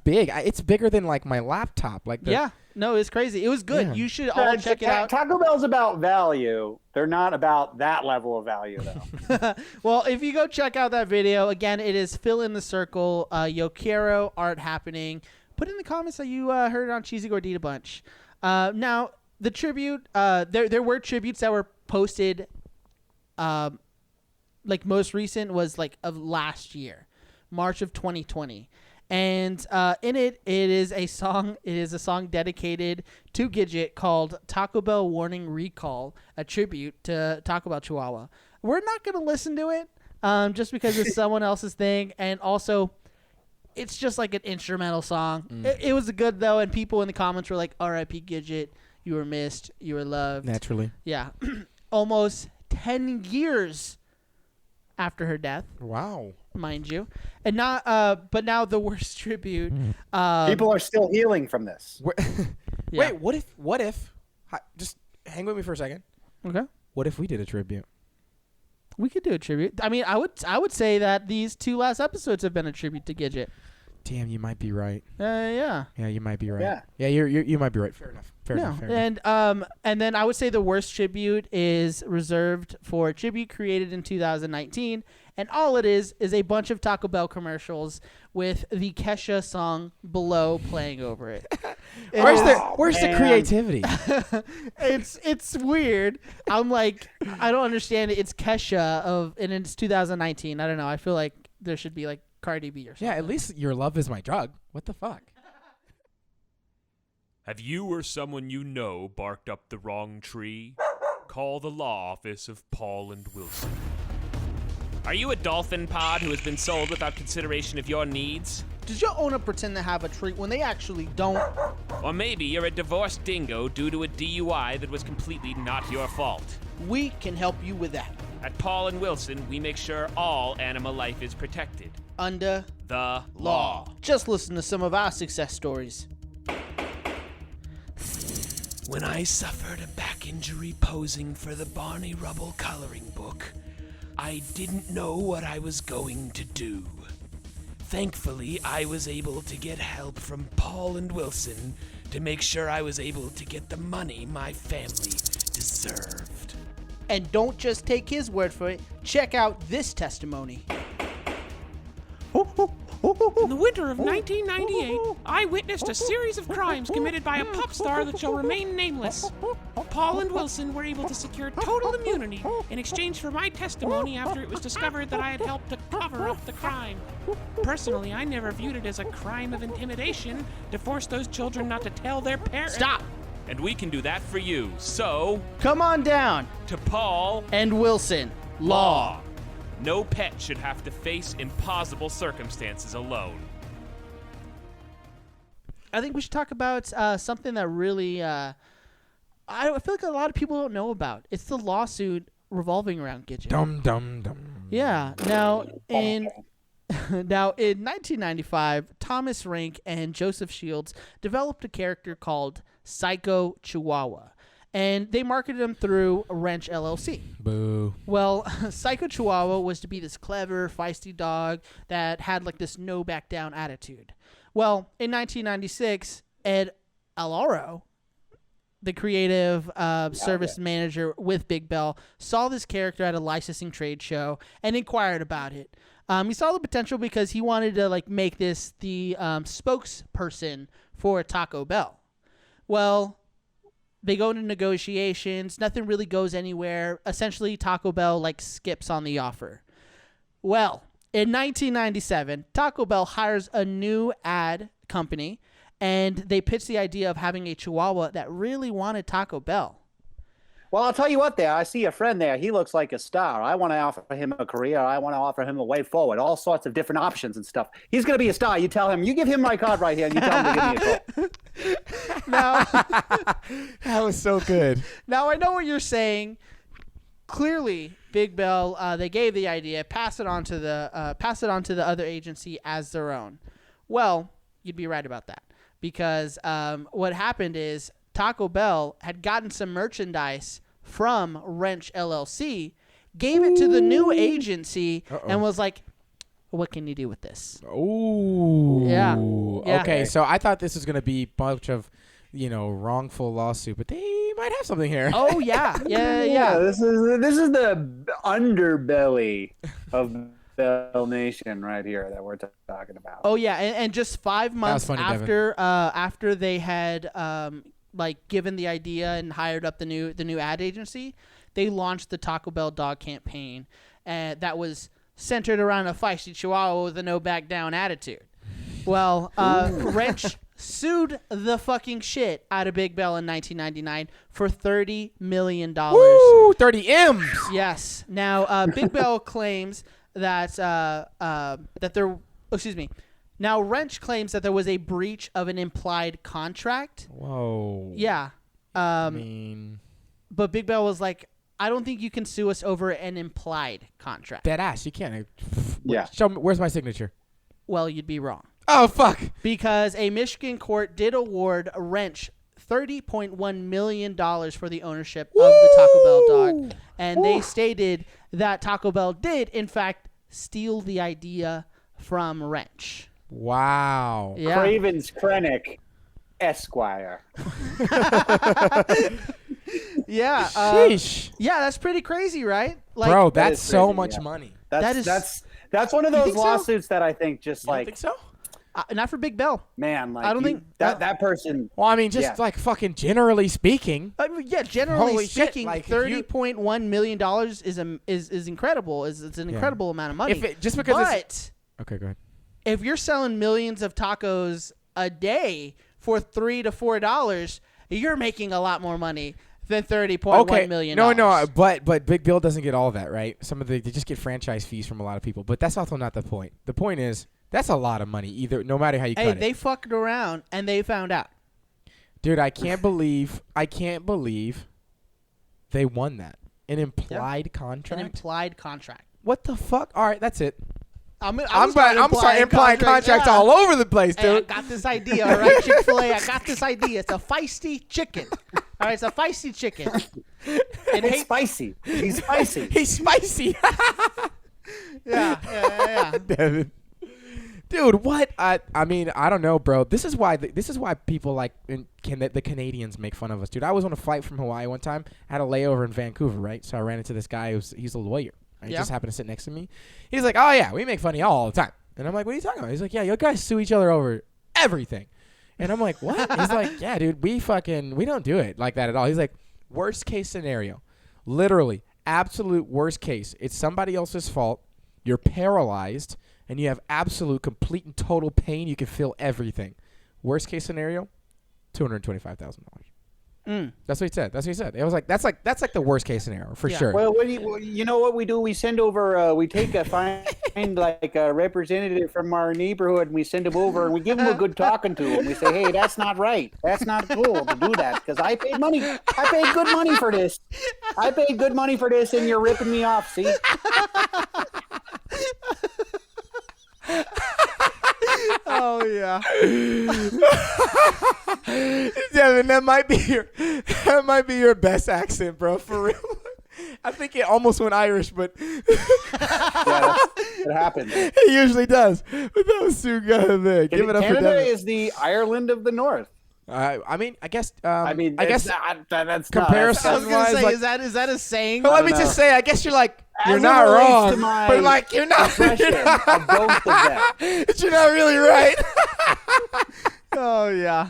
big. It's bigger than like my laptop. Like Yeah. No, it's crazy. It was good. Yeah. You should all check it out. Taco Bell's about value. They're not about that level of value though. Well, if you go check out that video, again, it is Fill in the Circle, Yo Quiero Art Happening. Put in the comments that you heard it on Cheesy Gordita Bunch. Now, the tribute, there were tributes that were posted, like most recent was like of last year, March of 2020. And in it is a song. It is a song dedicated to Gidget called "Taco Bell Warning Recall," a tribute to Taco Bell Chihuahua. We're not gonna listen to it, just because it's someone else's thing, and also, it's just like an instrumental song. It was good though, and people in the comments were like, "R.I.P. Gidget, you were missed, you were loved." naturally. Yeah, almost 10 years after her death. Wow. Mind you, and not but now the worst tribute. People are still healing from this. Yeah. Wait, what if? Just hang with me for a second. Okay, What if we did a tribute? we could do a tribute. I mean, I would say that these 2 last episodes have been a tribute to Gidget. Damn, you might be right. Yeah. Yeah, you might be right. Yeah. Yeah, you might be right. Fair enough. Fair enough. And then I would say the worst tribute is reserved for a tribute created in 2019, and all it is a bunch of Taco Bell commercials with the Kesha song "Below" playing over it. Where's the creativity? It's weird. I'm like, I don't understand it. It's Kesha and it's 2019. I don't know. I feel like there should be like Cardi B or something. Yeah, at least your love is my drug. What the fuck? Have you or someone you know barked up the wrong tree? Call the law office of Paul and Wilson. Are you a dolphin pod who has been sold without consideration of your needs? Does your owner pretend to have a treat when they actually don't? Or maybe you're a divorced dingo due to a DUI that was completely not your fault. We can help you with that. At Paul and Wilson, we make sure all animal life is protected. under the law. Just listen to some of our success stories. When I suffered a back injury posing for the Barney Rubble coloring book, I didn't know what I was going to do. Thankfully, I was able to get help from Paul and Wilson to make sure I was able to get the money my family deserved. And don't just take his word for it. Check out this testimony. In the winter of 1998, I witnessed a series of crimes committed by a pop star that shall remain nameless. Paul and Wilson were able to secure total immunity in exchange for my testimony after it was discovered that I had helped to cover up the crime. Personally, I never viewed it as a crime of intimidation to force those children not to tell their parents. Stop! And we can do that for you. So, Come on down. to Paul And Wilson, law. No pet should have to face impossible circumstances alone. I think we should talk about something that really I feel like a lot of people don't know about. It's the lawsuit revolving around Gidget. Dum dum dum. Yeah. Now in 1995, Thomas Rank and Joseph Shields developed a character called Psycho Chihuahua, and they marketed him through Wrench LLC. Boo. Well, Psycho Chihuahua was to be this clever, feisty dog that had like this no back down attitude. Well, in 1996, Ed Alaro, the creative service manager with Big Bell, saw this character at a licensing trade show and inquired about it. He saw the potential because he wanted to like make this the spokesperson for Taco Bell. Well, they go into negotiations. Nothing really goes anywhere. Essentially, Taco Bell like skips on the offer. Well, in 1997, Taco Bell hires a new ad company, and they pitch the idea of having a Chihuahua that really wanted Taco Bell. Well, I'll tell you what there. I see a friend there. He looks like a star. I want to offer him a career. I want to offer him a way forward, all sorts of different options and stuff. He's going to be a star. You tell him. You give him my card right here, and you tell him to give me a call. Now, That was so good. now I know what you're saying. Clearly, Big Bell, they gave the idea, pass it on to the other agency as their own. Well, you'd be right about that, because what happened is Taco Bell had gotten some merchandise from Wrench LLC, gave it to the new agency, and was like, "What can you do with this?" Ooh. Yeah. Okay, so I thought this was gonna be a bunch of, wrongful lawsuit, but they might have something here. Oh yeah, yeah. This is the underbelly of Bell Nation right here that we're talking about. Oh yeah, and just 5 months funny, after they had given the idea and hired up the new ad agency, they launched the Taco Bell dog campaign, that was centered around a feisty Chihuahua with a no back down attitude. Well, Wrench sued the fucking shit out of Big Bell in 1999 for $30 million. Woo, 30 M's. Yes. Now, Big Bell claims that Now, Wrench claims that there was a breach of an implied contract. Whoa. Yeah. I But Big Bell was like, I don't think you can sue us over an implied contract. dead ass. You can't. Yeah. Show me. Where's my signature? Well, you'd be wrong. Oh fuck. Because a Michigan court did award Wrench $30.1 million for the ownership of the Taco Bell dog. And they stated that Taco Bell did, in fact, steal the idea from Wrench. Wow. Yeah. Cravins Krenek, Esquire. Yeah. Sheesh. Yeah, that's pretty crazy, right? Like, Bro, That that's is so crazy, much yeah. money. That's one of You those think so? lawsuits that I think just You don't like, think so? not for Big Bell. man, like I don't think- that person. Well, I mean, just Yeah. like fucking generally speaking. Yeah, generally Holy shit, speaking, like, if you- $30.1 million is incredible. It's an incredible amount of money. If it, just because it's but okay, go ahead. if you're selling millions of tacos a day for $3 to $4, you're making a lot more money than $30.1 million. No, but Big Bill doesn't get all that, right? They just get franchise fees from a lot of people, but that's also not the point. The point is that's a lot of money, no matter how you cut Hey, it. they fucked around and they found out. Dude, I can't believe they won that. An implied contract? An implied contract. What the fuck? All right, that's it. I'm sorry, implying contracts all over the place, dude. Hey, I got this idea, all right, Chick-fil-A. I got this idea. It's a feisty chicken. All right, it's a feisty chicken. And It's spicy. He's spicy. He's spicy. Yeah. Devin. Dude, what? I mean, I don't know, bro. This is why people like the Canadians make fun of us, dude. I was on a flight from Hawaii one time. I had a layover in Vancouver, right? So I ran into this guy he's a lawyer. Right? He just happened to sit next to me. He's like, "Oh yeah, we make fun of y'all all the time." And I'm like, "What are you talking about?" He's like, "Yeah, you guys sue each other over everything." And I'm like, "What?" He's like, "Yeah, dude, we don't do it like that at all." He's like, "Worst case scenario, literally, absolute worst case. It's somebody else's fault. You're paralyzed." And you have absolute, complete, and total pain. You can feel everything. Worst case scenario, $225,000. That's what he said. It was like that's like the worst case scenario for sure. Well, you know what we do? We send over. We take find like a representative from our neighborhood, and we send him over, and we give him a good talking to. And we say, "Hey, that's not right. That's not cool to do that because I paid money. I paid good money for this. I paid good money for this, and you're ripping me off. See." Oh yeah. Devin, that might be your best accent, bro. For real. I think it almost went Irish, but Yeah, it happens. It usually does. But that was too good. There. Give it up for Canada Devin. is the Ireland of the North. I mean, I guess. That's comparison I was gonna say, like, is that a saying? But let me just say, I guess you're like you're As it not relates wrong, to my but like you're not. impression of both of them. But you're not really right. Oh yeah.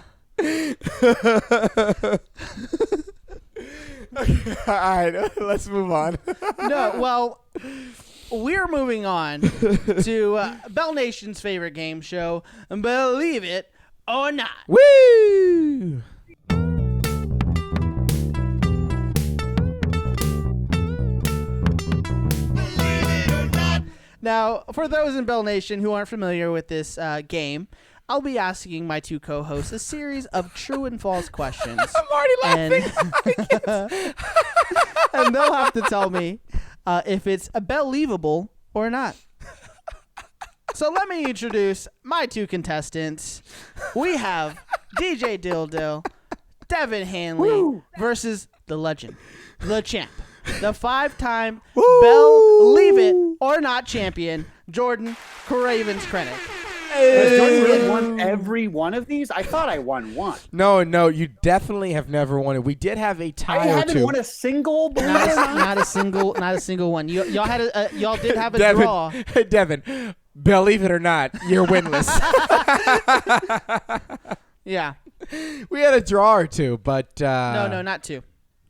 Okay, all right, let's move on. No, well, we're moving on to Bell Nation's favorite game show, Believe It or Not. Woo! Now, for those in Bell Nation who aren't familiar with this game, I'll be asking my two co-hosts a series of true and false questions. I'm already laughing. And they'll have to tell me if it's believable or not. So let me introduce my two contestants. We have DJ Dyl, Devin Hanley versus the legend, the champ, the 5-time Believe It or Not champion, Jordan Cravins Krenek. Has Jordan really won every one of these? I thought I won one. No, you definitely have never won it. We did have a tie I or haven't two. won a single. Not a single one. Y'all had y'all did have a Devin, draw. Devin, believe it or not, you're winless. Yeah. We had a draw or two, but No, not two.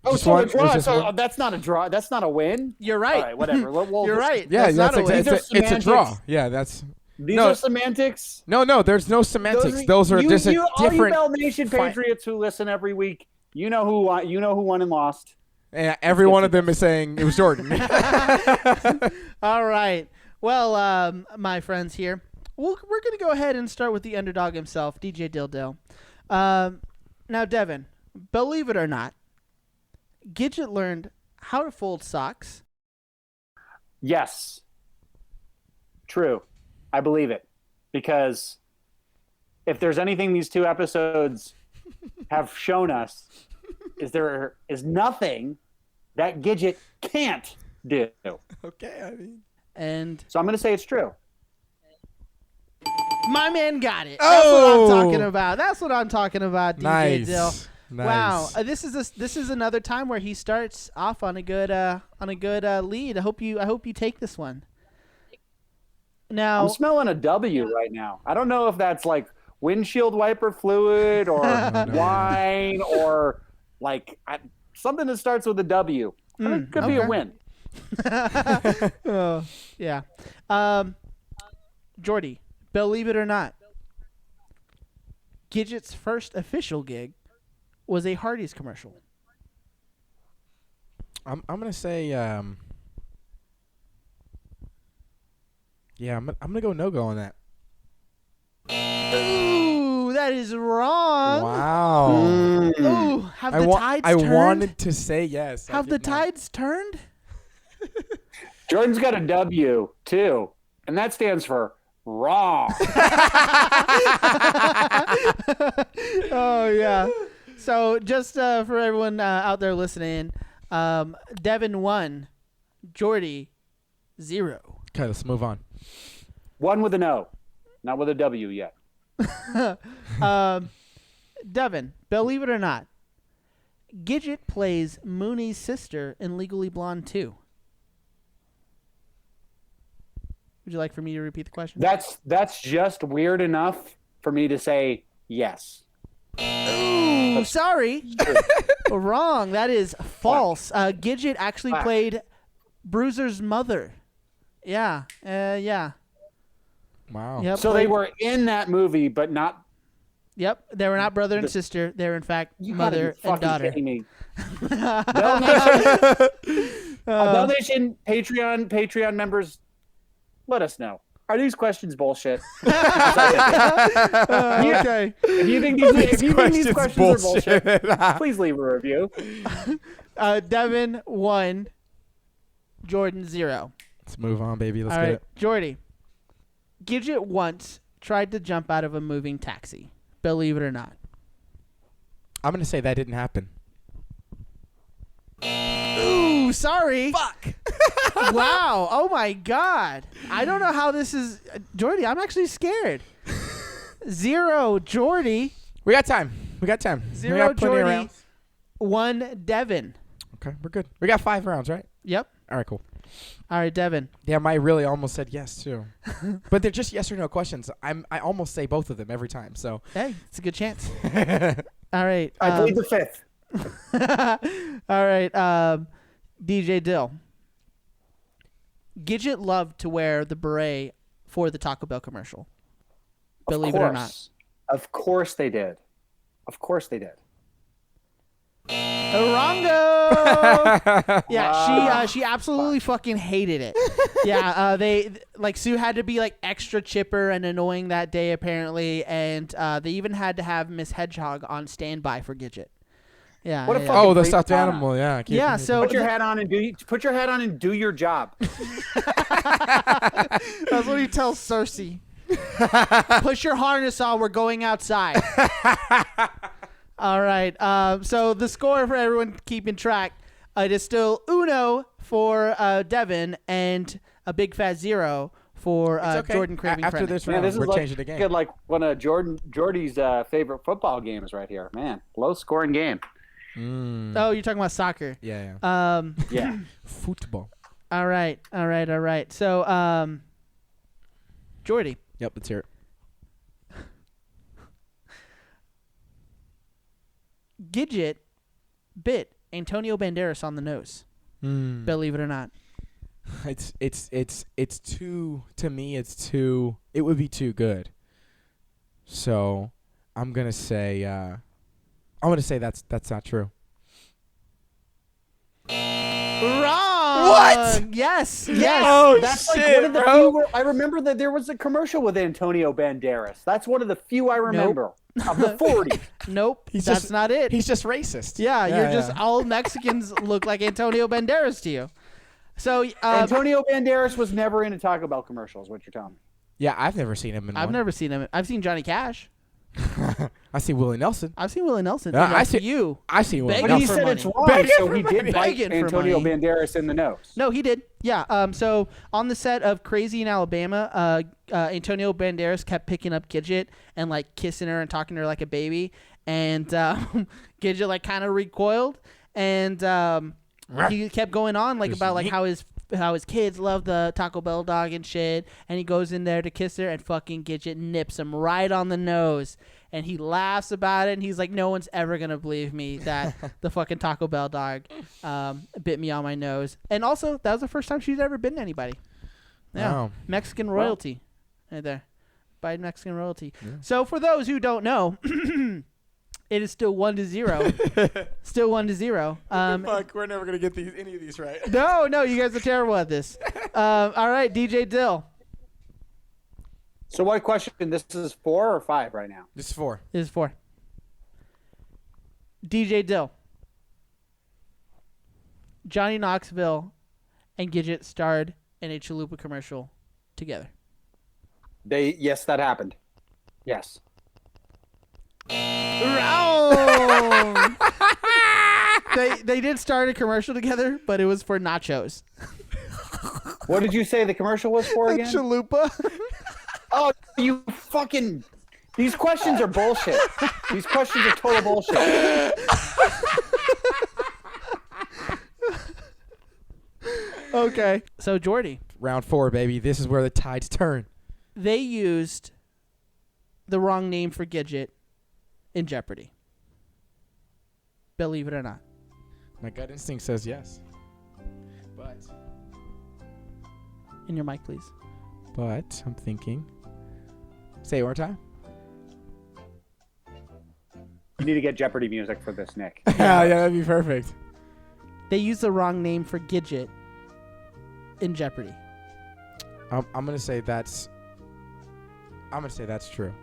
Oh, Just so one- a draw. there's just So one? that's not a draw. That's not a win. You're right. All right, whatever. You're right. yeah, That's not a win. These are it's a semantics. draw. Yeah, that's These No. are semantics. no. There's no semantics. Those are just a all you different. Bell Nation patriots who listen every week, you know who won. You know who won and lost. Yeah, every one of them is saying it was Jordan. All right. Well, my friends here, we're going to go ahead and start with the underdog himself, DJ Dyl. Now, Devin, believe it or not, Gidget learned how to fold socks. Yes. True. I believe it. Because if there's anything these two episodes have shown us, is there is nothing that Gidget can't do. Okay, I mean. And So I'm going to say it's true. my man got it. Oh! That's what I'm talking about. That's what I'm talking about, DJ Nice. Dyl. Nice. Wow, this is another time where he starts off on a good lead. I hope you take this one. Now I'm smelling a W right now. I don't know if that's like windshield wiper fluid or wine or like something that starts with a W. It could be a win. Oh, yeah. Jordy, believe it or not, Gidget's first official gig was a Hardee's commercial. I'm gonna say yeah, I'm gonna go no-go on that. Ooh, that is wrong. Wow. Ooh, have the tides I turned? wanted to say yes. I Have the did not. tides turned? Jordan's got a W too. And that stands for wrong. Oh, yeah. So just for everyone out there listening, Devin 1, Jordy 0. Okay, let's move on. 1 with an O, not with a W yet. Devin, believe it or not, Gidget plays Mooney's sister in Legally Blonde 2. Would you like for me to repeat the question? That's just weird enough for me to say yes. Ooh, sorry. Wrong. That is false. Gidget actually played Bruiser's mother. Yeah. Yeah. Wow. Yep, So they were in that movie, but not. Yep. They were not brother and sister. They were, in fact, mother and daughter. Me. Bell Nation Patreon members, let us know. Are these questions bullshit? Okay. If you think these questions are bullshit, please leave a review. Devin 1, Jordan 0. Let's move on, baby. Let's All get right, it. Jordy. Gidget once tried to jump out of a moving taxi. Believe it or not. I'm going to say that didn't happen. Ooh, sorry. Fuck. Wow. Oh, my God. I don't know how this is. Jordy, I'm actually scared. 0, Jordy. We got time. 0, we got plenty of Jordy. rounds. 1, Devin. Okay, we're good. We got 5 rounds, right? Yep. All right, cool. All right, Devin. Damn, I really almost said yes, too. But they're just yes or no questions. I almost say both of them every time, so. Hey, it's a good chance. All right. I plead the fifth. All right. DJ Dyl. Gidget loved to wear the beret for the Taco Bell commercial. Believe it or not. Of course they did. Of course they did. Orongo! Yeah, she absolutely fucking hated it. Yeah, Sue had to be like extra chipper and annoying that day apparently, and they even had to have Miss Hedgehog on standby for Gidget. Yeah. What a yeah. fucking Oh, the freak stuffed Donna. animal, yeah. Yeah, so Put your hat on and do your job. that's what he tells Cersei. Push your harness on. We're going outside. All right. So the score for everyone keeping track, it is still 1 for Devin and a big fat 0 for okay. Jordan Craving. After this round, this is we're like, changing the game. like one of Jordy's favorite football games right here. Man, low scoring game. Oh, you're talking about soccer. Yeah. Yeah. Football. All right. So, Jordy. Yep, let's hear it. Gidget bit Antonio Banderas on the nose. Believe it or not. It's too, to me, it would be too good. So I'm going to say that's not true. Wrong. What? Yes. Oh, That's shit, like one of the bro. few. I remember that there was a commercial with Antonio Banderas. That's one of the few I remember of the 40. Nope. He's that's just- not it. He's just racist. Yeah, you're just all Mexicans look like Antonio Banderas to you. So Antonio Banderas was never in a Taco Bell commercial, is what you're telling me. Yeah, I've never seen him in I've one. never seen him. I've seen Johnny Cash. I see Willie Nelson. I've seen Willie Nelson. Yeah, Yeah, I see you. I see Willie Begging But he for said money. it's wrong, Begging so for he money. did bite Begging for Antonio money. Banderas in the nose. No, he did. Yeah. So on the set of Crazy in Alabama, Antonio Banderas kept picking up Gidget and like kissing her and talking to her like a baby, and Gidget like kind of recoiled, and he kept going on like about like how his kids love the Taco Bell dog and shit, and he goes in there to kiss her, and fucking Gidget nips him right on the nose. And he laughs about it, and he's like, no one's ever going to believe me that the fucking Taco Bell dog bit me on my nose. And also, that was the first time she's ever bitten anybody. Yeah. Wow. Mexican royalty. Right there. By Mexican royalty. Yeah. So, for those who don't know, it is still 1-0. Still 1-0. Fuck, we're never going to get any of these right. No, you guys are terrible at this. All right, DJ Dyl. So what question? This is 4 or 5 right now? This is 4. This is 4. DJ Dyl. Johnny Knoxville and Gidget starred in a Chalupa commercial. together? Yes, that happened. Yes. Wrong. They did start a commercial together, but it was for nachos. What did you say the commercial was for again? Chalupa. Oh, you fucking... These questions are bullshit. These questions are total bullshit. Okay. So, Jordy. Round 4, baby. This is where the tides turn. They used the wrong name for Gidget in Jeopardy. Believe it or not. My gut instinct says yes. But In your mic, please. I'm thinking. Say it one more time. You need to get Jeopardy music for this, Nick. Yeah, that'd be perfect. They used the wrong name for Gidget in Jeopardy. I'm gonna say that's true.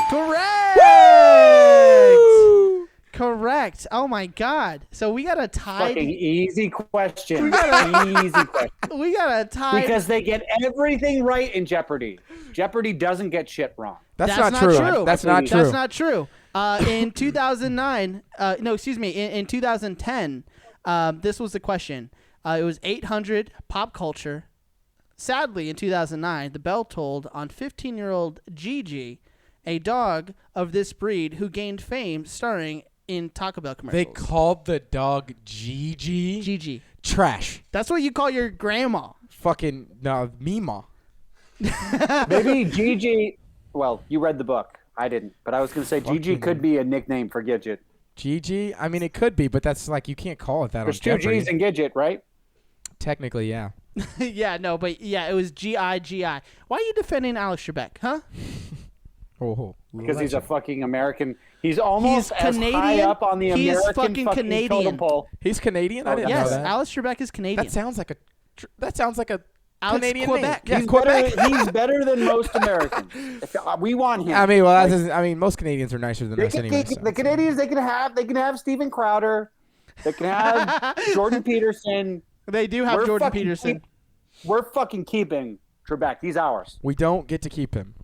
Correct. Correct. Oh my God. So we got a tie. Fucking easy question. We got Easy question. We got a tie. Because they get everything right in Jeopardy. Jeopardy doesn't get shit wrong. That's not true. That's not true. That's not true. In 2009, in 2010, this was the question. It was 800 pop culture. Sadly, in 2009, the bell tolled on 15-year-old Gigi, a dog of this breed who gained fame starring in Taco Bell commercials. They called the dog Gigi. Gigi. Trash. That's what you call your grandma. Fucking no, Mima. Maybe Gigi. Well, you read the book. I didn't. But I was going to say Gigi could be a nickname for Gidget. Gigi? I mean, it could be, but that's like, you can't call it that There's on two Jeopardy. G's in Gidget, right? Technically, yeah. Yeah, no, but yeah, it was Gigi. Why are you defending Alex Trebek, huh? Because he's a fucking American. He's almost He's Canadian. as high up on the He's American fucking Canadian. totem pole. He's Canadian? I didn't know Yes, that. Alex Trebek is Canadian. That sounds like a Alex Canadian Quebec. name. Yeah, He's Quebec. he's better than most Americans. We want him. I mean, well, that doesn't. I mean, most Canadians are nicer than us anyway. The Canadians, they can have Steven Crowder. They can have Jordan Peterson. They do have Jordan Peterson. We're fucking keeping Trebek. He's ours. We don't get to keep him.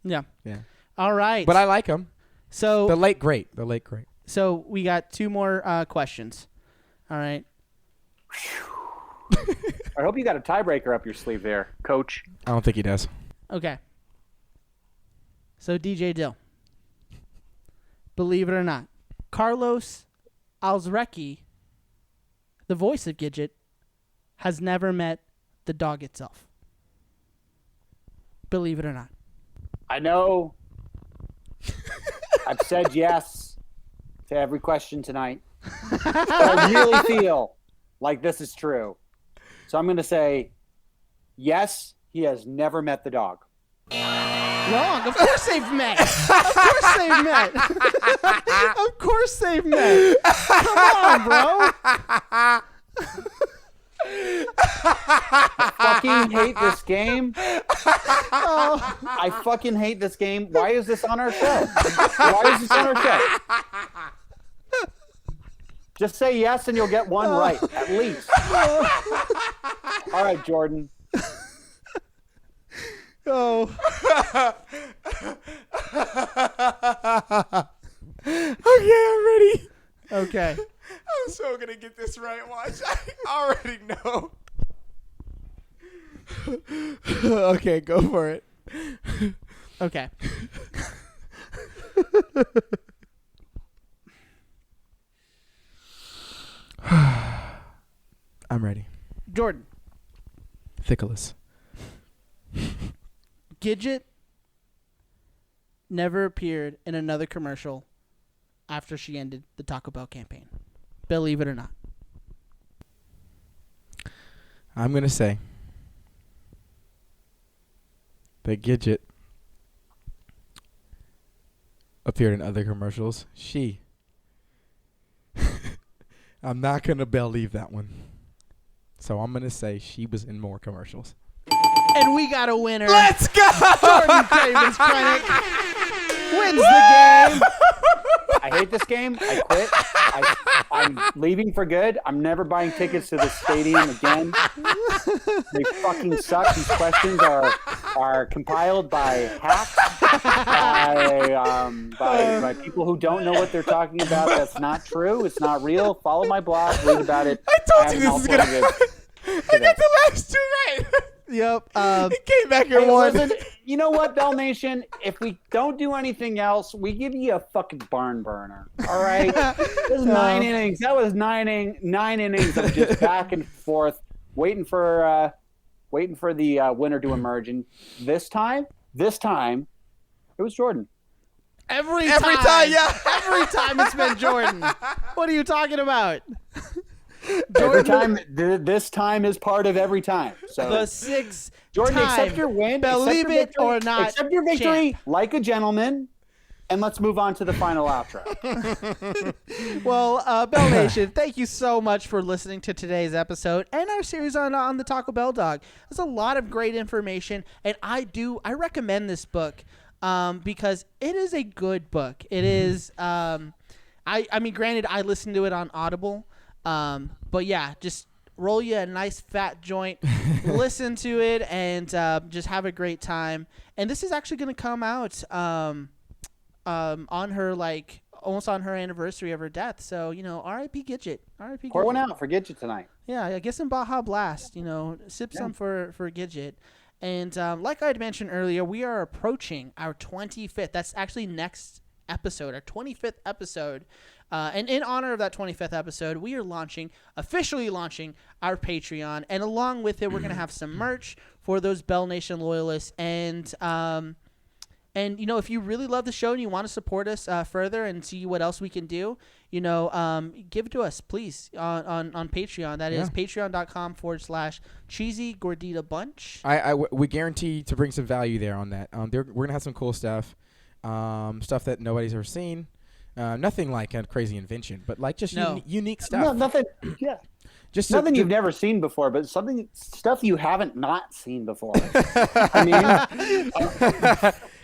Yeah. Yeah. All right. But I like him. So The late great. So we got two more questions. All right. I hope you got a tiebreaker up your sleeve there, Coach. I don't think he does. Okay. So DJ Dyl. Believe it or not, Carlos Alzrecki, the voice of Gidget, has never met the dog itself. Believe it or not. I know. I've said yes to every question tonight. But I really feel like this is true. So I'm going to say, yes, he has never met the dog. Wrong. Of course they've met. Of course they've met. Of course they've met. Come on, bro. I fucking hate this game. I fucking hate this game. Why is this on our show? Why is this on our show? Just say yes and you'll get one right, at least. All right, Jordan. Oh. Okay, I'm ready. Okay. I'm so gonna get this right. Watch. I already know. Okay, go for it. Okay. I'm ready. Jordan. Thickless. Gidget never appeared in another commercial after she ended the Taco Bell campaign. Believe it or not. I'm gonna say that Gidget appeared in other commercials. I'm not gonna believe that one. So I'm gonna say she was in more commercials. And we got a winner. Let's go! Jordan Cravins Krenek wins the game. I hate this game. I quit. I'm leaving for good. I'm never buying tickets to the stadium again. They fucking suck. These questions are compiled by hacks, by people who don't know what they're talking about. That's not true. It's not real. Follow my blog. Read about it. I told you this is gonna. I got the last two right. Yep. He came back here one. Listen, you know what, Bell Nation? If we don't do anything else, we give you a fucking barn burner. All right? This is 9 innings. That was 9 innings of just back and forth, waiting for the winner to emerge. And this time, it was Jordan. Every time, yeah. Every time it's been Jordan. What are you talking about? Every time, this time is part of every time. So the sixth Jordan, time, accept your win. believe accept your it victory, or not, accept your victory champ. like a gentleman, and let's move on to the final outro. Well, Bell Nation, thank you so much for listening to today's episode and our series on the Taco Bell dog. There's a lot of great information, and I recommend this book because it is a good book. It is. I mean, granted, I listened to it on Audible. But yeah, just roll you a nice fat joint, listen to it, and just have a great time. And this is actually going to come out on her, like, almost on her anniversary of her death. So, you know, R.I.P. Gidget. R.I.P. Pour Gidget. one out for Gidget tonight. Yeah, I guess some Baja Blast, you know, sip some for Gidget. And like I had mentioned earlier, we are approaching our 25th. That's actually next episode, our 25th episode. And in honor of that 25th episode, we are officially launching our Patreon. And along with it, we're going to have some merch for those Bell Nation loyalists. And you know, if you really love the show and you want to support us further and see what else we can do, you know, give it to us, please, on Patreon. That is patreon.com/Cheesy Gordita Bunch. We guarantee to bring some value there on that. We're going to have some cool stuff, stuff that nobody's ever seen. Nothing like a crazy invention, but like just unique stuff. No, nothing. Yeah, just nothing you've never seen before, but stuff you haven't not seen before. I mean,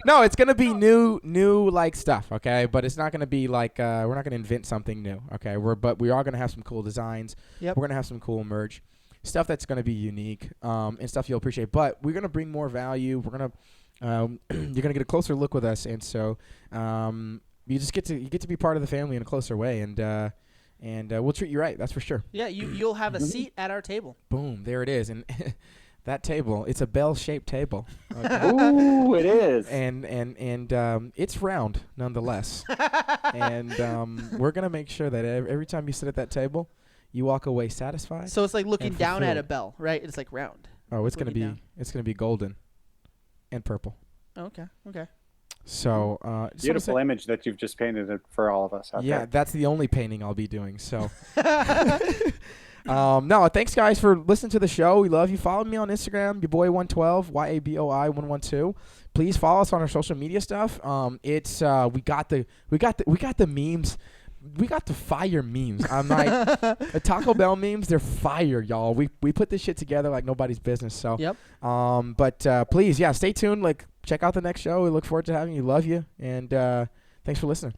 no, it's gonna be new like stuff, okay? But it's not gonna be like we're not gonna invent something new, okay? But we are gonna have some cool designs. Yep. We're gonna have some cool merch, stuff that's gonna be unique, and stuff you'll appreciate. But we're gonna bring more value. We're gonna you're gonna get a closer look with us, and so. You just get to be part of the family in a closer way, and we'll treat you right. That's for sure. Yeah, you'll have a seat at our table. Boom, there it is, and that table, it's a bell-shaped table. Okay? Ooh, it is, and it's round nonetheless, and we're gonna make sure that every time you sit at that table, you walk away satisfied. So it's like looking down at a fulfilled. bell, right? It's like round. Oh, it's gonna Looking be golden, and purple. Okay. So beautiful image that you've just painted it for all of us. Yeah, that's the only painting I'll be doing. So, no, thanks guys for listening to the show. We love you. Follow me on Instagram, your boy 112 YABOI 112. Please follow us on our social media stuff. It's we got the memes. We got the fire memes. I'm like the Taco Bell memes. They're fire, y'all. We put this shit together like nobody's business. So Yep. But please, yeah, stay tuned. Like check out the next show. We look forward to having you. Love you, and thanks for listening.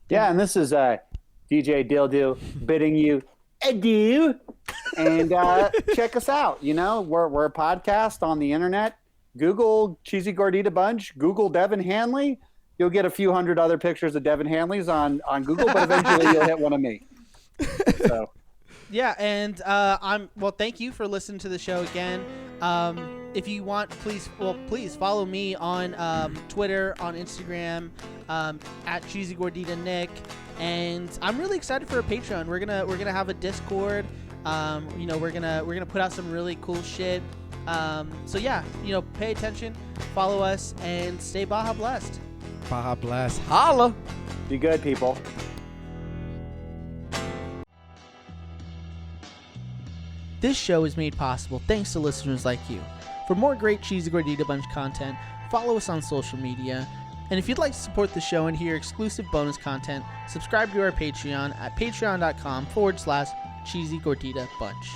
Yeah, and this is DJ Dyl bidding you adieu, and check us out. You know, we're a podcast on the internet. Google Cheesy Gordita Bunch. Google Devin Hanley. You'll get a few hundred other pictures of Devin Hanley's on Google, but eventually you'll hit one of me. So. Yeah, and thank you for listening to the show again. If you want, please follow me on Twitter, on Instagram, at Cheesy Gordita Nick, and I'm really excited for a Patreon. We're gonna have a Discord. You know, we're gonna put out some really cool shit. So yeah, you know, pay attention, follow us, and stay Baja blessed. Baja blast. Holla. Be good, people. This show is made possible thanks to listeners like you. For more great Cheesy Gordita Bunch content, follow us on social media. And if you'd like to support the show and hear exclusive bonus content, subscribe to our Patreon at patreon.com/Cheesy Gordita Bunch.